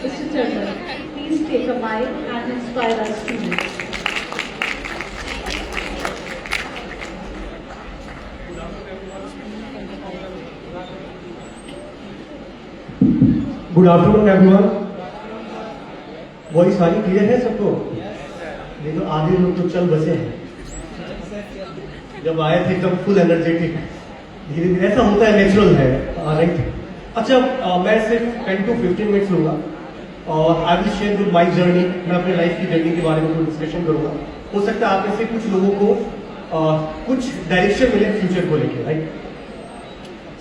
Mr. Chandan, please take a mic and inspire our students. Good afternoon everyone. Voice सारी क्लियर है सबको? नहीं तो आधे लोग तो चल बसे हैं। जब आए थे एकदम फुल एनर्जेटिक, धीरे धीरे ऐसा होता है, नेचुरल है, राइट। अच्छा, मैं सिर्फ 10 to 15 मिनट्स लूंगा और I will share with my journey. मैं अपनी लाइफ की जर्नी के बारे में कोई डिस्कशन करूंगा। हो सकता है आप में से कुछ लोगों को कुछ डायरेक्शन मिले फ्यूचर को लेकर, राइट।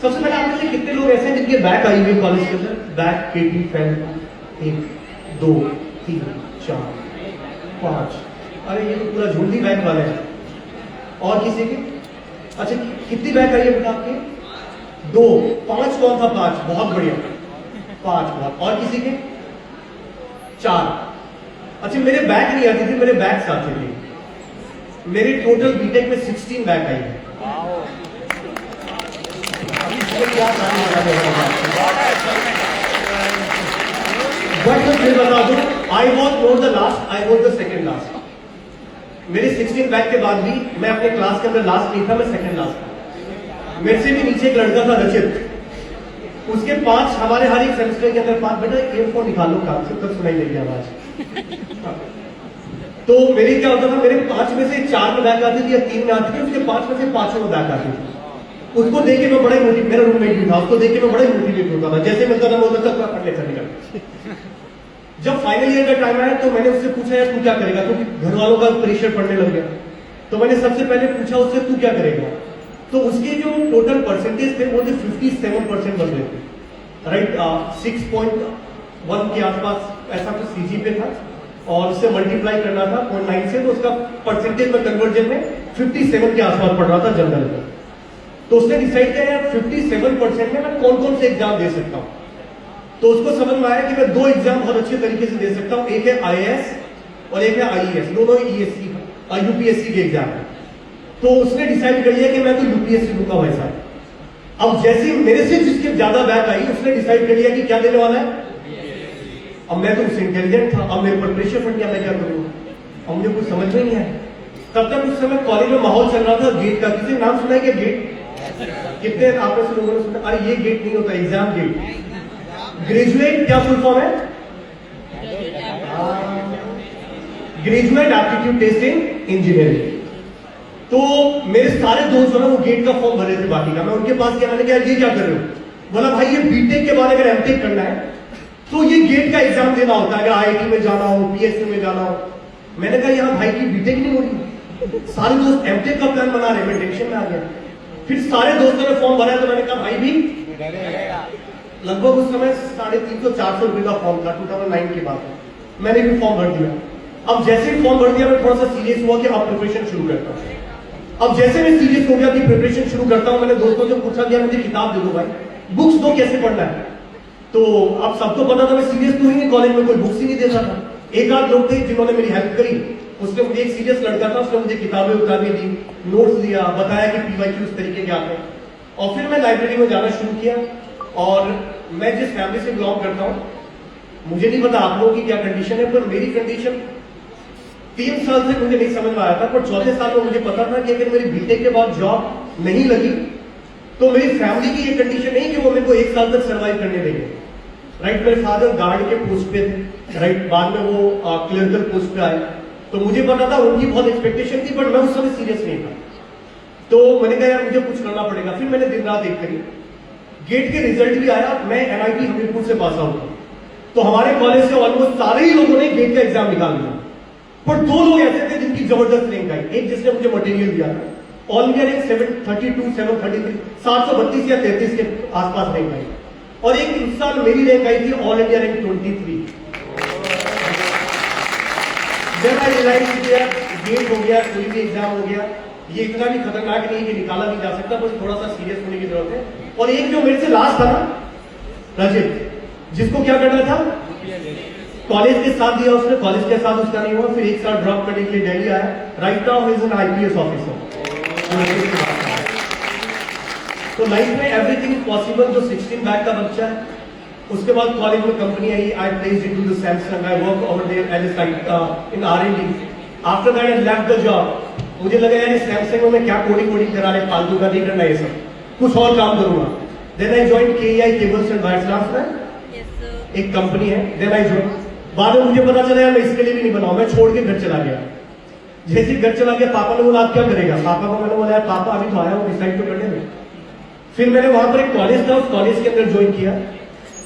सबसे पहले आप में से कितने लोग ऐसे हैं जिनके बैक आई हुई कॉलेज के अंदर? बैक केटी फैन 1 2 3 4 5। अरे ये तो पूरा झुंडी बैक वाले हैं। और किसी के? अच्छा, कितनी बैक आई है बेटा आपके? 2 5 कौन था? 5, बहुत बढ़िया, 5 बहुत। और किसी के? 4। अच्छा, मेरे बैक नहीं आती थी, मेरे बैक्स आते थे। मेरे टोटल बीटेक में 16 बैक आई है। बट मैं बता दूं, I was not the last, I was the second last. मेरे 16 बैक के बाद भी मैं अपने क्लास के अंदर लास्ट नहीं था, मैं सेकेंड लास्ट था। मेरे से भी नीचे एक लड़का था रचित, उसके 5, हमारे हर एक सेमेस्टर के अंदर 5। बेटा ईयरफोन निकालो काम से, तब सुनाई देगी आवाज। तो मेरे क्या होता था, मेरे 5 में से 4 में बैक आती थी या 3 में आती थी, उसके 5 में से 5 में बैक आती थी। उसको देख के मैं बड़ा ही मोटिवेट, मेरा रूममेट भी था, उसको देख के मैं बड़ा ही मोटिवेट होता था। जैसे मिलता था मैं होता था पढ़ ले चलेगा। जब फाइनल ईयर का टाइम आया तो मैंने उससे पूछा यार तू क्या करेगा, क्योंकि घर वालों का प्रेशर पड़ने लग गया। तो मैंने सबसे पहले पूछा उससे तू क्या करेगा। तो उसके जो टोटल परसेंटेज थे वो थे 57% बन रहे थे, राइट। 6.1 के आसपास ऐसा कुछ सीजी पे था और उससे मल्टीप्लाई करना था 0.9 से, तो उसका परसेंटेज में कन्वर्जन में 57 के आसपास पड़ रहा था जनरल में। तो उसने डिसाइड किया यार 57% में मैं कौन कौन से एग्जाम दे सकता हूं। तो उसको समझ में आया कि मैं 2 एग्जाम बहुत अच्छे तरीके से दे सकता हूं, एक है आईएएस और एक है आईईएस, दोनों ईएससी यूपीएससी के एग्जाम है। तो उसने डिसाइड कर लिया कि मैं तो यूपीएससी दूंगा भाई साहब। अब जैसे मेरे से जिसके ज्यादा बैक आई उसने डिसाइड कर लिया कि क्या देने वाला है। अब मैं तो उससे इंटेलिजेंट था, अब मेरे पर प्रेशर फट गया, मैं क्या करूंगा। अब मुझे कुछ समझ में नहीं आया। तब तक उस समय कॉलेज में माहौल चल रहा था गेट का। किसी नाम सुना है क्या गेट? कितने आप में से लोगों ने सुना? अरे ये गेट नहीं होता, एग्जाम गेट। ग्रेजुएट क्या फुल फॉर्म है? Graduate aptitude test in engineering. तो मेरे सारे दोस्त जो है वो गेट का फॉर्म भरे थे बाकी का। मैं उनके पास गया, मैंने कहा ये क्या कर रहे हो? बोला भाई ये बीटेक के बाद अगर एमटेक करना है तो ये गेट का एग्जाम देना होता है, अगर आईआईटी में जाना हो, पीएसयू में जाना हो। मैंने कहा यहाँ भाई की बीटेक नहीं हो रही, सारे दोस्त एमटेक का प्लान बना रहे, मैं टेंशन में आ गया। फिर सारे दोस्तों ने फॉर्म भरा तो मैंने कहा भाई भी लगभग उस समय 350-400 रुपए का फॉर्म था, 2009 के बाद मैंने भी फॉर्म भर दिया। अब जैसे ही फॉर्म भर दिया मैं थोड़ा सा सीरियस हुआ कि अब प्रिपरेशन शुरू करता हूँ। अब जैसे मैं सीरियस हो गया कि प्रिपरेशन शुरू करता हूँ, मैंने दोस्तों से पूछा कि मुझे किताब दे दो भाई, बुक्स दो, कैसे पढ़ना है। तो अब सबको पता था मैं सीरियस तो ही कॉलेज में कोई बुक्स ही नहीं देता था। एक आध लोग थे जिन्होंने मेरी हेल्प करी। उसने मुझे एक सीरियस लड़का था, उसने मुझे किताबें उतारने दी, नोट्स दिया, बताया कि पीवाईक्यू इस तरीके के आते हैं। और फिर मैं लाइब्रेरी में जाना शुरू किया। और मैं जिस फैमिली से बिलोंग करता हूँ, मुझे नहीं पता आप लोगों की क्या कंडीशन है, पर मेरी कंडीशन 3 साल से मुझे नहीं समझ में आया था। पर चौथे साल में मुझे पता था कि अगर मेरी बीटेक के बाद जॉब नहीं लगी तो मेरी फैमिली की ये कंडीशन नहीं कि वो मेरे को 1 साल तक सर्वाइव करने देंगे। राइट, मेरे फादर गार्ड के पोस्ट पे थे। राइट, बाद में वो क्लर्कल पोस्ट पे आए। तो मुझे पता था उनकी बहुत एक्सपेक्टेशन थी, बट मैं उस समय सीरियस नहीं था। तो मैंने कहा यार मुझे कुछ करना पड़ेगा। फिर मैंने दिन रात एक करी। गेट के रिजल्ट भी आया, मैं NIT हमीरपुर से पास आउट हूं। तो हमारे कॉलेज से ऑलमोस्ट सारे ही लोगों ने गेट का एग्जाम निकाल लिया, पर 2 लोग ऐसे थे जिनकी जबरदस्त रैंक आई। एक जिसने मुझे मटेरियल दिया था, ऑल इंडिया रैंक 732, 733, 732 या 33 के आसपास रैंक आई। और एक इस साल मेरी रैंक आई थी ऑल इंडिया रैंक 23। जब आई रियलाइज किया गेट हो गया, कोई भी एग्जाम हो गया, ये इतना भी खतरनाक नहीं कि निकाला नहीं जा सकता, बस थोड़ा सा सीरियस होने की जरूरत है। और एक जो मेरे से लास्ट था ना, रजित, जिसको क्या करना था, कॉलेज के साथ दिया उसने, कॉलेज के साथ उसका नहीं हुआ, फिर 1 साल ड्रॉप करने के लिए दिल्ली आया। Right now he is an IPS officer. तो लाइफ में एवरीथिंग पॉसिबल। जो 16 बैक का बच्चा है, उसके बाद कॉलेज में कंपनी आई, I placed into the Samsung, I work over there as in R&D। After that I left the job. मुझे लगा यार सैमसंग में क्या कोडिंग करा रहे, फालतू का नहीं करना ये सब, कुछ और काम करूंगा। Then I join KEI cables and wires नाम एक कंपनी है। Then I join. बाद में मुझे पता चला यार मैं इसके लिए भी नहीं बनाऊं, मैं छोड़ के घर चला गया। जैसे घर चला गया, पापा ने बोला आप क्या करेगा। पापा को मैंने बोला यार पापा अभी तो आया हूं, डिसाइड तो करने में। फिर मैंने वहां पर एक कॉलेज था, उस कॉलेज के अंदर ज्वाइन किया,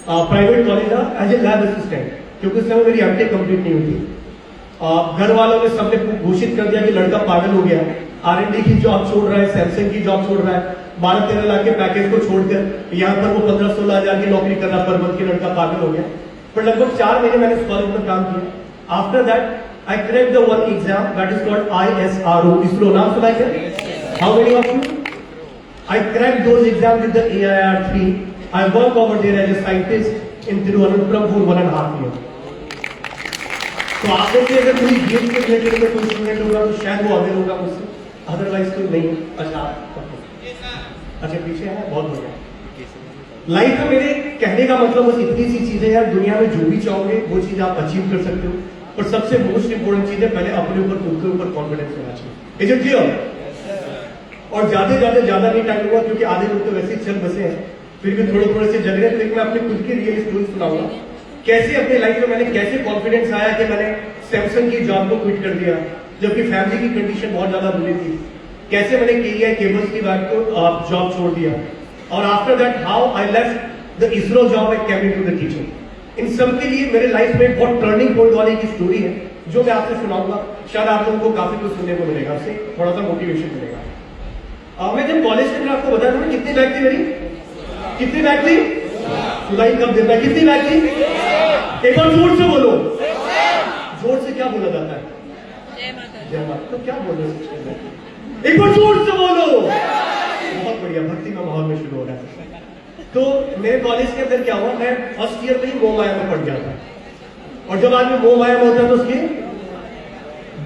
प्राइवेट कॉलेज था, एज ए लैब असिस्टेंट, क्योंकि उस समय मेरी MTech कंप्लीट नहीं हुई थी। घर वालों ने सबने घोषित कर दिया कि लड़का पागल हो गया, R&D की जॉब छोड़ रहा है, सैमसंग की जॉब छोड़ रहा है, 12-13 लाख के पैकेज को छोड़कर यहाँ पर वो 15-16 हजार की नौकरी कर रहा पर मंथ की, लड़का पागल हो गया। पर लगभग 4 महीने मैंने उस कॉलेज में काम किया। After that I cracked the one exam that is called ISRO, ISRO नाम सुना है? How many of you? I cracked those exams with the AIR3. I work over there as a scientist in Thiruvananthapuram for 1.5 years. तो आप में से अगर कोई गेम के रिलेटेड में कोई स्टूडेंट होगा तो शायद वो अवेयर होगा मुझसे, अदरवाइज तो नहीं। अच्छा पीछे है, बहुत बढ़िया। लाइफ में मेरे कहने का मतलब बस इतनी सी चीज है यार, दुनिया में जो भी चाहोगे वो चीज आप अचीव कर सकते हो। और सबसे मोस्ट इंपोर्टेंट चीज है पहले अपने ऊपर, खुद के ऊपर कॉन्फिडेंस होना चाहिए। Is it clear? और ज्यादा नहीं टाइम होगा, क्योंकि आधे लोग तो वैसे ही चल बसे हैं, फिर भी थोड़े से जग रहे हैं। लेकिन मैं अपनी खुद की रियल स्टोरी सुनाऊंगा, कैसे अपने लाइफ में मैंने कैसे कॉन्फिडेंस आया कि मैंने सैमसंग की जॉब को क्विट कर दिया, जबकि फैमिली की कंडीशन बहुत ज्यादा बुरी थी। कैसे मैंने KEI केबल्स की बात को जॉब छोड़ दिया, और after that how I left the ISRO job and came into the teaching. इन सब के लिए मेरे लाइफ में बहुत टर्निंग पॉइंट वाली की स्टोरी है, जो मैं आपसे सुनाऊंगा। शायद आप लोगों को काफी कुछ सुनने को मिलेगा, उससे थोड़ा सा मोटिवेशन मिलेगा। मैं जब कॉलेज के अंदर आपको बताया था कितनी बैग थी मेरी, कितनी बैग थी, सुनाई कब देता है, कितनी बैग थी? एक बार जोर से बोलो। जोर से क्या बोला जाता है? जय माता। तो क्या बोल रहे हो? एक बार जोर से बोलो। बहुत बढ़िया, भक्ति का माहौल में शुरू हो रहा है। तो मेरे कॉलेज के अंदर क्या हुआ, मैं फर्स्ट ईयर में ही मोह माया में पड़ गया था। और जब आदमी मोह माया में होता है तो उसकी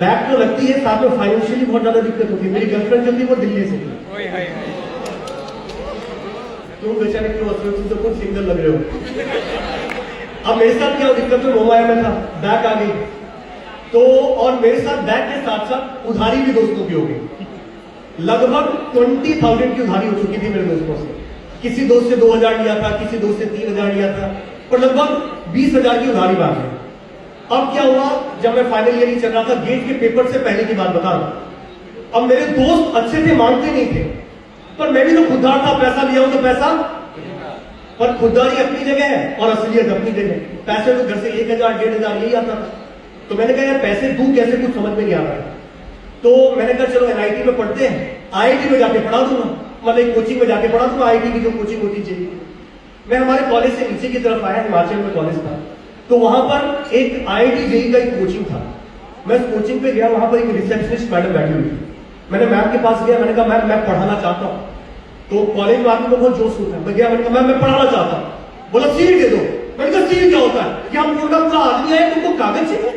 बैक तो लगती है, साथ में फाइनेंशियली बहुत ज्यादा दिक्कत होती है। मेरी गर्लफ्रेंड जो थी वो दिल्ली से थी। तुम बेचारे क्यों हंस, तुम तो खुद सिंगल लग रहे हो। अब मेरे साथ क्या दिक्कत है, मोबाइल में था, बैक आ गई तो, और मेरे साथ बैक के साथ साथ उधारी भी दोस्तों की हो गई। लगभग 20,000 की उधारी हो चुकी थी मेरे दोस्तों से। किसी दोस्त से 2,000 लिया था, किसी दोस्त से 3,000 लिया था, और लगभग 20,000 की उधारी बात है। अब क्या हुआ, जब मैं फाइनल ईयर ही चल रहा था, गेट के पेपर से पहले की बात बता रहा हूं। अब मेरे दोस्त अच्छे से मानते नहीं थे, पर मैं भी तो खुददार था, पैसा लिया हूं तो पैसा, पर खुददारी अपनी जगह है और असलियत अपनी जगह। पैसे तो घर से 1,000 1,500 यही आता था। तो मैंने कहा यार पैसे दूं कैसे, कुछ समझ में नहीं आ रहा है। तो मैंने कहा चलो NIT में पढ़ते हैं, IIT में जाके पढ़ा दूंगा, मतलब कोचिंग में जाके पढ़ा दूंगा, IIT की जो कोचिंग होती चाहिए। मैं हमारे कॉलेज से नीचे की तरफ आया, हिमाचल में कॉलेज था, तो वहां पर एक IIT JEE का एक कोचिंग था। मैं उस कोचिंग पे गया, वहां पर एक रिसेप्शनिस्ट मैडम बैठी हुई थी। मैंने मैम के पास गया, मैंने कहा मैम मैं पढ़ाना चाहता हूँ। तो कॉलेज में आदमी को बहुत जोश होता है। मैं गया, मैंने कहा मैम मैं पढ़ाना चाहता हूँ। बोला सीवी दे दो। मैंने कहा सीवी क्या होता है? कि हम प्रोग्राम का आदमी आए, तुमको कागज चाहिए?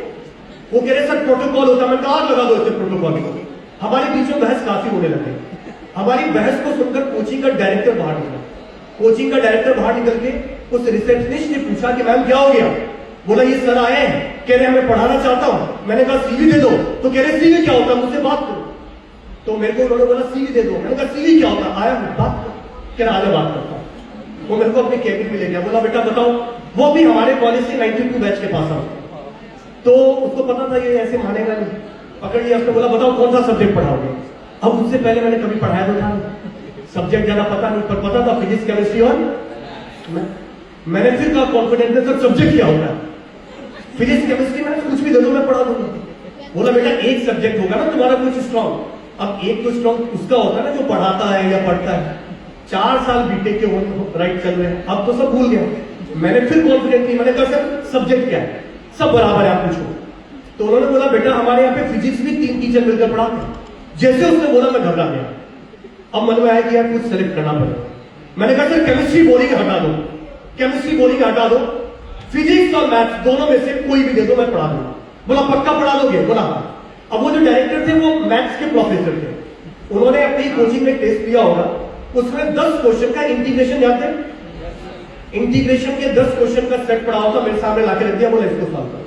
वो कह रहे सर प्रोटोकॉल होता है। मैंने कहा आग लगा दो इसे प्रोटोकॉल को। हमारे बीच में बहस काफी होने लगे। हमारी बहस को सुनकर कोचिंग का डायरेक्टर बाहर निकला। कोचिंग का डायरेक्टर बाहर निकल के उस रिसेप्शनिस्ट ने पूछा कि मैम क्या हो गया? बोला ये सर आए हैं, कह रहे हैं मैं पढ़ाना चाहता हूं। मैंने कहा सीवी दे दो। तो कह रहे सीवी क्या होता है, मुझसे बात करो। तो मेरे को उन्होंने बोला सीवी दे दो। मैंने कहा सीवी क्या होता है? आया हूं, बात करो। कह रहा आगे बात करता हूं। वो मेरे को अपने कैबिन में ले गया। बोला बेटा बताओ। वो भी हमारे कॉलेज से 92 बैच के पास आउट। तो उसको पता था ये ऐसे मानेगा नहीं, पकड़ लिया उसने। बोला बताओ कौन सा सब्जेक्ट पढ़ाओगे? अब उससे पहले मैंने कभी पढ़ाया तो था, सब्जेक्ट ज्यादा पता नहीं, पर पता था फिजिक्स केमिस्ट्री और मैंने फिर कहा कॉन्फिडेंस सर सब्जेक्ट क्या होता है? फिजिक्स केमिस्ट्री में कुछ भी दे दो मैं पढ़ा दूंगा। बोला बेटा एक सब्जेक्ट होगा ना तुम्हारा कुछ स्ट्रॉन्ग। अब एक तो स्ट्रॉन्ग उसका होता है ना जो पढ़ाता है या पढ़ता है। 4 साल बीटेक के राइट चल रहे हैं, अब तो सब भूल गया। मैंने फिर कॉन्फिडेंस नहीं, मैंने कहा सर सब्जेक्ट क्या है? सब बराबर है, आप पूछो। तो उन्होंने बोला बेटा हमारे यहाँ पे फिजिक्स भी 3 टीचर मिलकर पढ़ाते हैं। जैसे उसने बोला मैं घबरा गया। अब मन में आया कि यार कुछ सेलेक्ट करना पड़ेगा। मैंने कहा सर केमिस्ट्री बोरिंग हटा दो, केमिस्ट्री बोरिंग हटा दो, फिजिक्स और मैथ्स दोनों में से कोई भी दे दो मैं पढ़ा दूंगा। बोला पक्का पढ़ा दोगे? बोला हाँ। अब वो जो डायरेक्टर थे वो मैथ्स के प्रोफेसर थे। उन्होंने अपनी कोचिंग में टेस्ट लिया होगा, उसमें 10 क्वेश्चन का इंटीग्रेशन जानते हैं, इंटीग्रेशन के 10 क्वेश्चन का सेट पढ़ा होता, मेरे सामने लाके रख दिया। बोला इसको सॉल्व करो।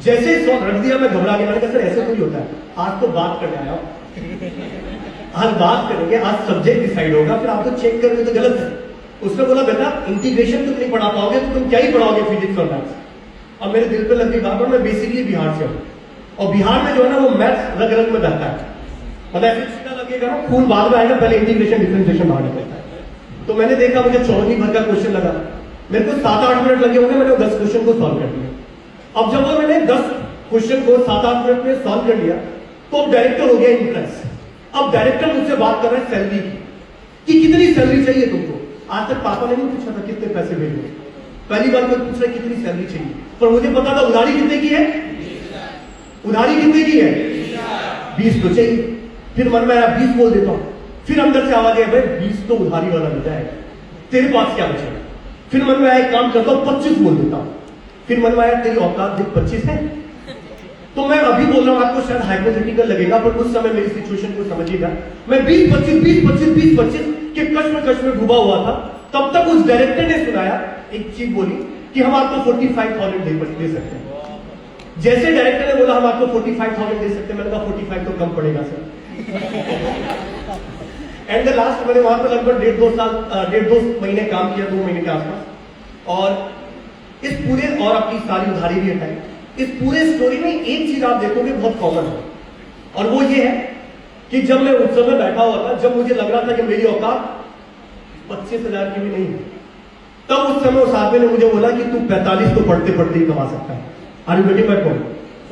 जैसे ही सॉल्व रख दिया मैं घबरा गया। मैंने कहा सर ऐसे कोई होता है? आज तो बात करने आया, आज बात करेंगे, आज सब्जेक्ट डिसाइड होगा, फिर आप तो चेक करोगे तो गलत है। उसने बोला बेटा इंटीग्रेशन तुम नहीं पढ़ा पाओगे तो तुम क्या ही पढ़ाओगे फिजिक्स और मैथ्स। अब मेरे दिल पे लग गई बात। और मैं बेसिकली बिहार से हूँ, और बिहार में जो है ना वो मैथ्स रग रग में रहता है। मतलब ऐसे सीधा लगेगा ना, खून बाद में आएगा, पहले इंटीग्रेशन डिफरेंशिएशन बाहर निकलता है। तो मैंने देखा मुझे 14 भर का क्वेश्चन लगा। मेरे को 7-8 मिनट लगे होंगे, मैंने 10 क्वेश्चन को सॉल्व कर दिया। अब जब वो मैंने 10 क्वेश्चन को 7-8 मिनट में सॉल्व कर लिया तो डायरेक्टर हो गया इंप्रेस। अब डायरेक्टर मुझसे बात कर रहे हैं सैलरी की, कि कितनी सैलरी चाहिए तुमको। आज तक पापा ने नहीं पूछा था कितने पैसे भेजोगे, पहली बार कोई पूछ रहा है कितनी सैलरी चाहिए। पर मुझे पता था उधारी कितने की है, उधारी कितने की है, 20 तो चाहिए। फिर मन में आया 20 बोल देता हूं। फिर अंदर से आवाज है भाई 20 तो उधारी वाला मिल जाएगा, तेरे पास क्या बचेगा। फिर मन में आया एक काम करता हूं 25 बोल देता हूं। फिर मन में आया तेरी औकात देख 25 है। तो मैं अभी बोल रहा हूं, आपको शायद हाइपोथेटिकल लगेगा, पर उस समय मेरी सिचुएशन को समझिएगा। मैं 20-25 के कश्म में डूबा हुआ था। तब तक उस डायरेक्टर ने सुनाया एक चीज बोली कि हम आपको 45,000 दे सकते हैं। जैसे डायरेक्टर ने बोला हम आपको 45,000 दे सकते हैं, मैंने कहा 45 तो कम पड़ेगा सर। एंड द लास्ट मैंने वहां पर लगभग 1.5 महीने काम किया, 2 महीने के आसपास। और इस पूरे, और अपनी सारी उधारी भी हटाई। इस पूरे स्टोरी में एक चीज आप देखोगे बहुत कॉमन है, और वो ये है कि जब मैं उस समय बैठा हुआ था, जब मुझे लग रहा था कि मेरी औकात 25,000 की भी नहीं है, तब उस समय उस आदमी ने मुझे बोला कि तू 45 तो पढ़ते पढ़ते ही कमा सकता है। Are you getting my point?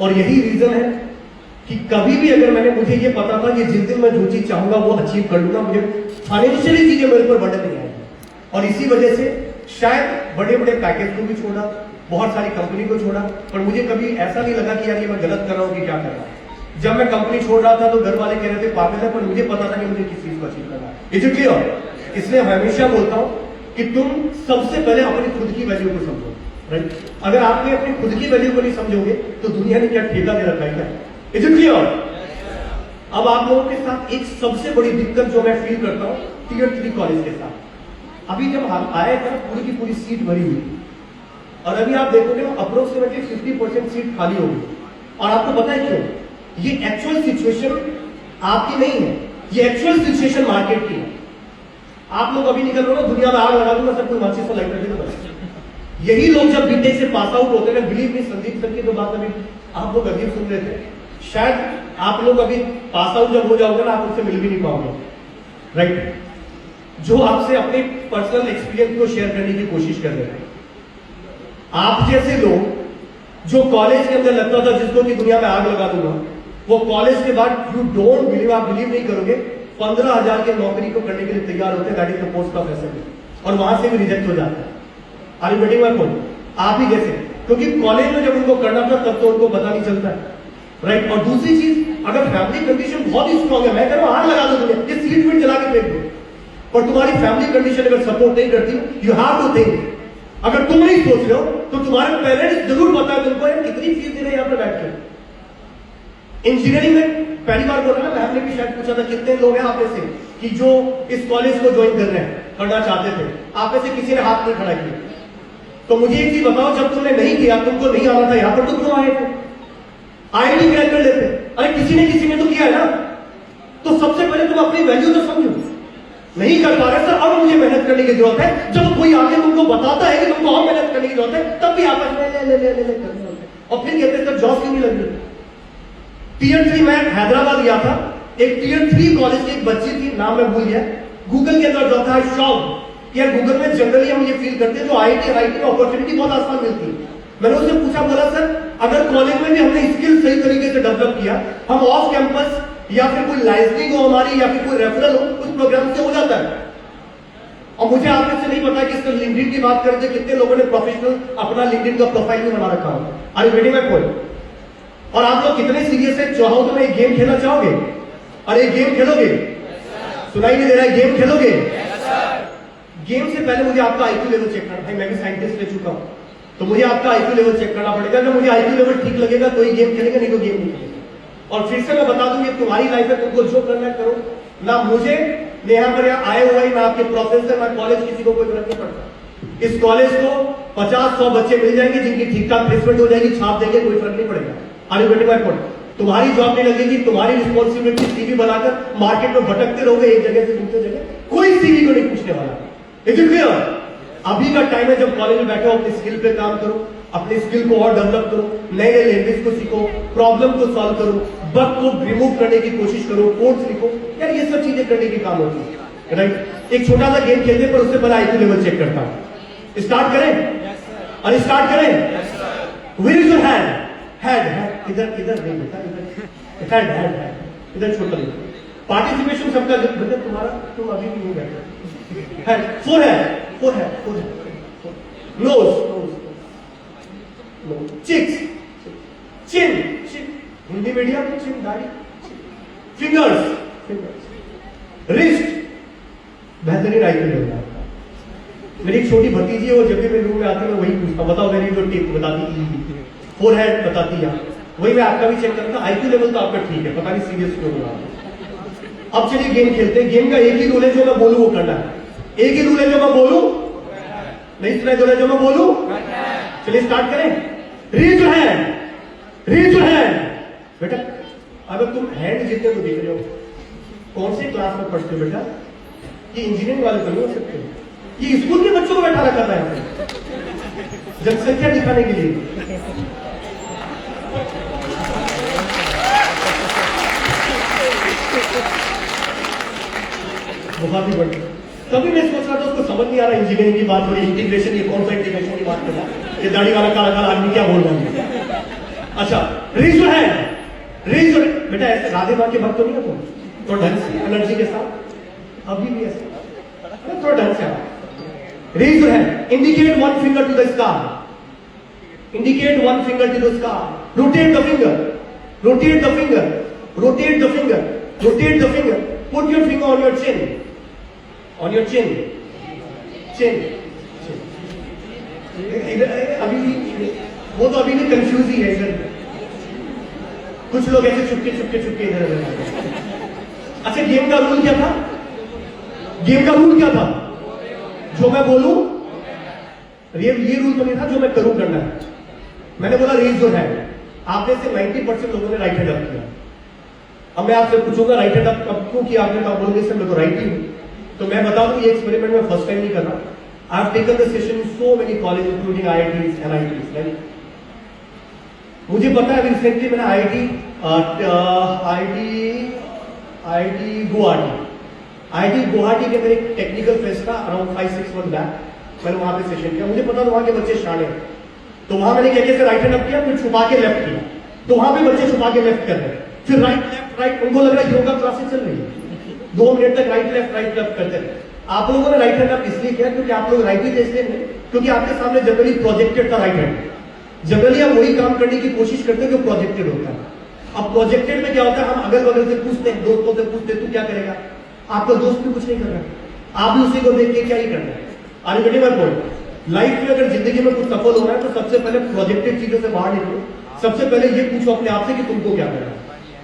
और यही रीजन है कि कभी भी अगर मुझे ये पता था कि जिस दिन मैं जो चीज चाहूंगा वो अचीव कर लूंगा, मुझे फाइनेंशियली चीजें मेरे ऊपर बर्डन नहीं आएगी। और इसी वजह से शायद बड़े बड़े पैकेज को भी छोड़ा, बहुत सारी कंपनी को छोड़ा, पर मुझे कभी ऐसा नहीं लगा कि यार ये मैं गलत कर रहा हूं कि क्या कर रहा हूं। जब मैं कंपनी छोड़ रहा था तो घर वाले कह रहे थे पागल है, पर मुझे पता था कि मुझे किस चीज को अचीव करना है। Is it clear? इसलिए हमेशा बोलता हूं कि तुम सबसे पहले अपनी खुद की वैल्यू को समझो, राइट? अगर आपने अपनी खुद की वैल्यू को नहीं समझोगे तो दुनिया ने क्या ठेका दे रखा है। Is it clear? अब आप लोगों के साथ एक सबसे बड़ी दिक्कत जो मैं फील करता हूं Tier 3 कॉलेज के साथ, अभी जब हम आए थे पूरी की पूरी सीट भरी हुई, और अभी आप देखोगे अप्रोक्सीमेटली 50% सीट खाली होगी। और आपको पता है क्यों? ये एक्चुअल सिचुएशन आपकी नहीं है, ये एक्चुअल सिचुएशन मार्केट की है। आप लोग अभी निकल रहे हो ना, दुनिया में आग लगा दूंगा, सब कोई माचिस को लाइट कर देगा बस। यही लोग जब बीटेक से पास आउट होते हैं, बिलीव नहीं, संदीप सर की तो बात अभी आप लोग अजीब सुन रहे थे, शायद आप लोग अभी पास आउट जब हो जाओगे ना, आप उससे मिल भी नहीं पाओगे, राइट? जो आपसे अपने पर्सनल एक्सपीरियंस को शेयर करने की कोशिश कर रहे हैं। आप जैसे लोग जो कॉलेज के अंदर लगता था जिसको कि दुनिया में आग लगा दूंगा, वो कॉलेज के बाद यू डोंट बिलीव, आप बिलीव नहीं करोगे, 15,000 की नौकरी को करने के लिए तैयार होते हैं, that is the post of SME, और वहां से भी रिजेक्ट हो जाता है। Are you getting my point? आप ही जैसे, क्योंकि कॉलेज में जब उनको करना था तब तो उनको पता नहीं चलता है, राइट? और दूसरी चीज, अगर फैमिली कंडीशन बहुत ही स्ट्रॉन्ग है, मैं कह रहा हूं आग लगा दो दुनिया, ये सीट विट जला के फेंक दो, पर तुम्हारी फैमिली कंडीशन अगर सपोर्ट नहीं करती, यू हैव टू थिंक अगर तुम नहीं सोच रहे हो तो तुम्हारे पेरेंट्स जरूर पता है तुमको यार कितनी फीस दे रहे हैं यहाँ पर बैठ के। इंजीनियरिंग में पहली बार बोला ना, मैम ने भी शायद पूछा था कितने लोग हैं आप में से कि जो इस कॉलेज को ज्वाइन कर रहे हैं, करना चाहते थे, आप में से किसी ने हाथ नहीं खड़ा किया। तो मुझे एक चीज बताओ, जब तुमने नहीं किया, तुमको नहीं आना था यहां पर, तो क्यों आए थे? आईआईटी क्रैक कर लेते। अरे किसी ने तो किया है ना। तो सबसे पहले तुम अपनी वैल्यू तो समझो। नहीं कर पा रहे सर, अब मुझे मेहनत करने की जरूरत है। जब कोई आके तुमको बताता है कि तुमको और मेहनत करने की जरूरत है, तब भी आपस में ले करने होते हैं। और फिर कहते हैं सर जॉब क्यों नहीं लग रही। टीयर 3 में हैदराबाद गया था, एक टीयर 3 कॉलेज की एक बच्ची थी, नाम मैं भूल गया, गूगल के अंदर जॉब था। शॉक यार, गूगल में जनरली हम ये फील करते हैं तो आईआईटी में अपॉर्चुनिटी बहुत आसान मिलती है। मैंने उससे पूछा, बोला सर अगर कॉलेज में भी हमने स्किल सही तरीके से डेवलप किया, हम ऑफ कैंपस या फिर कोई लाइसेंसिंग हो हमारी या फिर कोई रेफरल हो, उस प्रोग्राम से हो जाता है। और मुझे आप में से नहीं पता कि इसका लिंक्डइन की बात करते कितने लोगों ने प्रोफेशनल अपना लिंक्डइन का प्रोफाइल भी बना रखा हो। Are you getting my point? और आप लोग कितने सीरियस है? चाहो तो मैं एक गेम खेलना चाहोगे? और एक गेम खेलोगे? सुनाई नहीं दे रहा है? गेम खेलोगे? गेम से पहले मुझे आपका आईक्यू लेवल चेक करना। भाई मैं भी साइंटिस्ट ले चुका हूं, तो मुझे आपका आईक्यू लेवल चेक करना पड़ेगा। अगर मुझे आईक्यू लेवल ठीक लगेगा तो ही गेम खेलेगा, नहीं तो गेम नहीं खेलेगा। और फिर से मैं बता दूं, ये तुम्हारी लाइफ है, तुमको जो करना है करो। ना मुझे यहाँ पर आए हुआ ही, ना आपके प्रोफेसर, ना कॉलेज, किसी को कोई फर्क नहीं पड़ता। इस कॉलेज को 50-100 बच्चे मिल जाएंगे जिनकी ठीक ठाक प्लेसमेंट हो जाएगी, छाप देंगे, कोई फर्क नहीं पड़ेगा। Are you getting my point? तुम्हारी जॉब नहीं लगेगी, तुम्हारी रिस्पॉन्सिबिलिटी सीवी बनाकर मार्केट में भटकते रहोगे एक जगह से दूसरी जगह, कोई सीवी को नहीं पूछने वाला। Is it clear? अभी का टाइम है जब कॉलेज में बैठे हो, अपनी स्किल पे काम करो, अपनी स्किल को और डेवलप करो, नए नए लैंग्वेज को सीखो, प्रॉब्लम को सॉल्व करो, बग को रिमूव करने की कोशिश करो, कोड्स लिखो। यार ये सब चीजें करने की काम होती है, राइट? एक छोटा सा गेम खेलते पर उससे पहले आईक्यू लेवल चेक करता हूं। स्टार्ट करें? और स्टार्ट करें। Where is your hand? Hand इधर नहीं बेटा, इधर हैंड इधर छोटा नहीं। पार्टिसिपेशन सबका बेटा तुम्हारा, तुम अभी भी नहीं बैठे। हैंड, फोरहेड, नोज, चिक्स, चिन, हिंदी मीडियम, चिन, दाढ़ी, फिंगर्स, रिस्ट, बेहतरीन आईक्यू लेवल है आपका। मेरी एक छोटी भतीजी है, वो जब भी मेरे रूम में आती है मैं वही पूछता हूं, बताओ मेरी जो टिप बताती, फोरहेड बताती है, वही मैं आपका भी चेक करता। आईक्यू लेवल तो आपका ठीक है, पता नहीं सीरियस क्यों हो रहा है। अब चलिए गेम खेलते हैं। गेम का एक ही रूल है, जो मैं बोलूं वो करना है। एक ही रूल है, जो मैं बोलूं, नहीं सुनाई दे रहा है जो मैं बोलूं? चलिए स्टार्ट करें। Raise your hand, raise your hand. बेटा अगर तुम हैंड जितने को देख रहे हो, कौन से क्लास में पढ़ते हो बेटा? ये इंजीनियरिंग वाले तो नहीं हो सकते, ये स्कूल के बच्चों को बैठा रखा था यहाँ पे जनसंख्या दिखाने के लिए। बहुत ही बढ़िया। तभी मैं सोच रहा था उसको समझ नहीं आ रहा, इंजीनियरिंग की बात हो रही, इंटीग्रेशन, ये कौन सा इंटीग्रेशन की बात कर रहा है, ये दाढ़ी वाला काला काला आदमी क्या बोल रहा है। अच्छा, raise your hand, raise your. बेटा ऐसे राधे मां के भक्त तो नहीं हो तुम? तो ढंग से एनर्जी के साथ अभी भी ऐसे थोड़ा ढंग से raise your hand. Indicate one finger to the sky, indicate one finger to the sky, rotate the finger, rotate the finger, rotate the finger, rotate the finger, put your finger on your chin, on your chin, chin, अभी वो तो अभी भी कंफ्यूज ही है इधर। कुछ लोग ऐसे चुपके इधर। अच्छा गेम का रूल क्या था? गेम का रूल क्या था? जो मैं बोलूं, ये रूल तो नहीं था जो मैं करूं करना है। मैंने बोला रेज योर हैंड। आपने से 90% लोगों ने राइट हैंड अप किया। अब मैं आपसे पूछूंगा राइट हैंड अप कब क्यों किया आपने? कब बोलोगे सर मैं तो राइट ही हूं। तो मैं बता दूं ये एक्सपेरिमेंट में फर्स्ट टाइम नहीं कर रहा। I have taken the session in so many college including IITs, NITs, right? मुझे पता है रिसेंटली मैंने आईआईटी गुवाहाटी के अंदर एक टेक्निकल फेस्ट था अराउंड 5-6 मंथ बैक। मैंने वहां पे सेशन किया। मुझे पता था वहां के बच्चे शाणे हैं, तो वहां मैंने क्या किया, राइट हैंड अप किया, फिर छुपा के लेफ्ट किया। तो वहां पे बच्चे छुपा के लेफ्ट कर रहे हैं, फिर राइट लेफ्ट राइट। उनको लग रहा है योगा क्लासेस चल रही है। 2 मिनट तक राइट लेफ्ट करते हैं। आप लोगों ने राइट हैंड अप इसलिए किया क्योंकि आप लोग राइट ही देखते हैं, क्योंकि आपके सामने जनरली प्रोजेक्टेड था राइट हैंड। जनरली आप वही काम करने की कोशिश करते हैं जो प्रोजेक्टेड होता है। अब प्रोजेक्टेड में क्या होता है, हम अगल बगल से पूछते हैं, दोस्तों से पूछते हैं तू क्या करेगा? आपका दोस्त भी कुछ नहीं कर रहा, आप भी उसी को देख के क्या ही करना है। Are you getting my point? Life में अगर जिंदगी में कुछ सफल होना है तो सबसे पहले प्रोजेक्टेड चीजों से बाहर निकलो। सबसे पहले ये पूछो अपने आप से कि तुमको क्या करना है।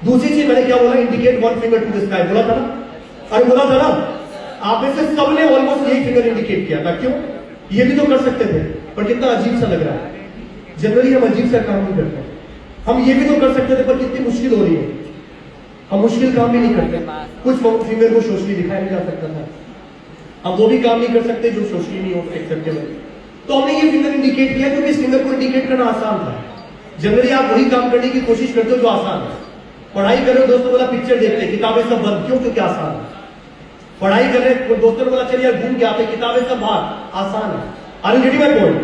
दूसरी चीज मैंने क्या बोला, indicate one finger to the sky, बोला था ना, अरे बोला था ना, आप में से सबने ऑलमोस्ट यही फिंगर इंडिकेट किया था। क्यों? ये भी तो कर सकते थे, पर कितना अजीब सा लग रहा है। जनरली हम अजीब सा काम नहीं करते। हम ये भी तो कर सकते थे, पर कितनी मुश्किल हो रही है। हम मुश्किल काम भी नहीं करते। कुछ फिंगर को सोशली दिखाया नहीं जा सकता था, हम वो भी काम नहीं कर सकते जो सोशली नहीं हो एक्सेप्टेबल। तो हमने ये फिंगर इंडिकेट किया क्योंकि इस फिंगर को इंडिकेट करना आसान था। जनरली आप वही काम करने की कोशिश करते हो जो आसान है। पढ़ाई कर रहे हो, दोस्तों बोला पिक्चर देखते, किताबें सब बंद, क्यों? क्योंकि आसान है। पढ़ाई कर रहे हैं, दोस्तों ने बोला चलिए यार घूम के आते, किताबें सब बाहर, आसान है। Are you getting my point?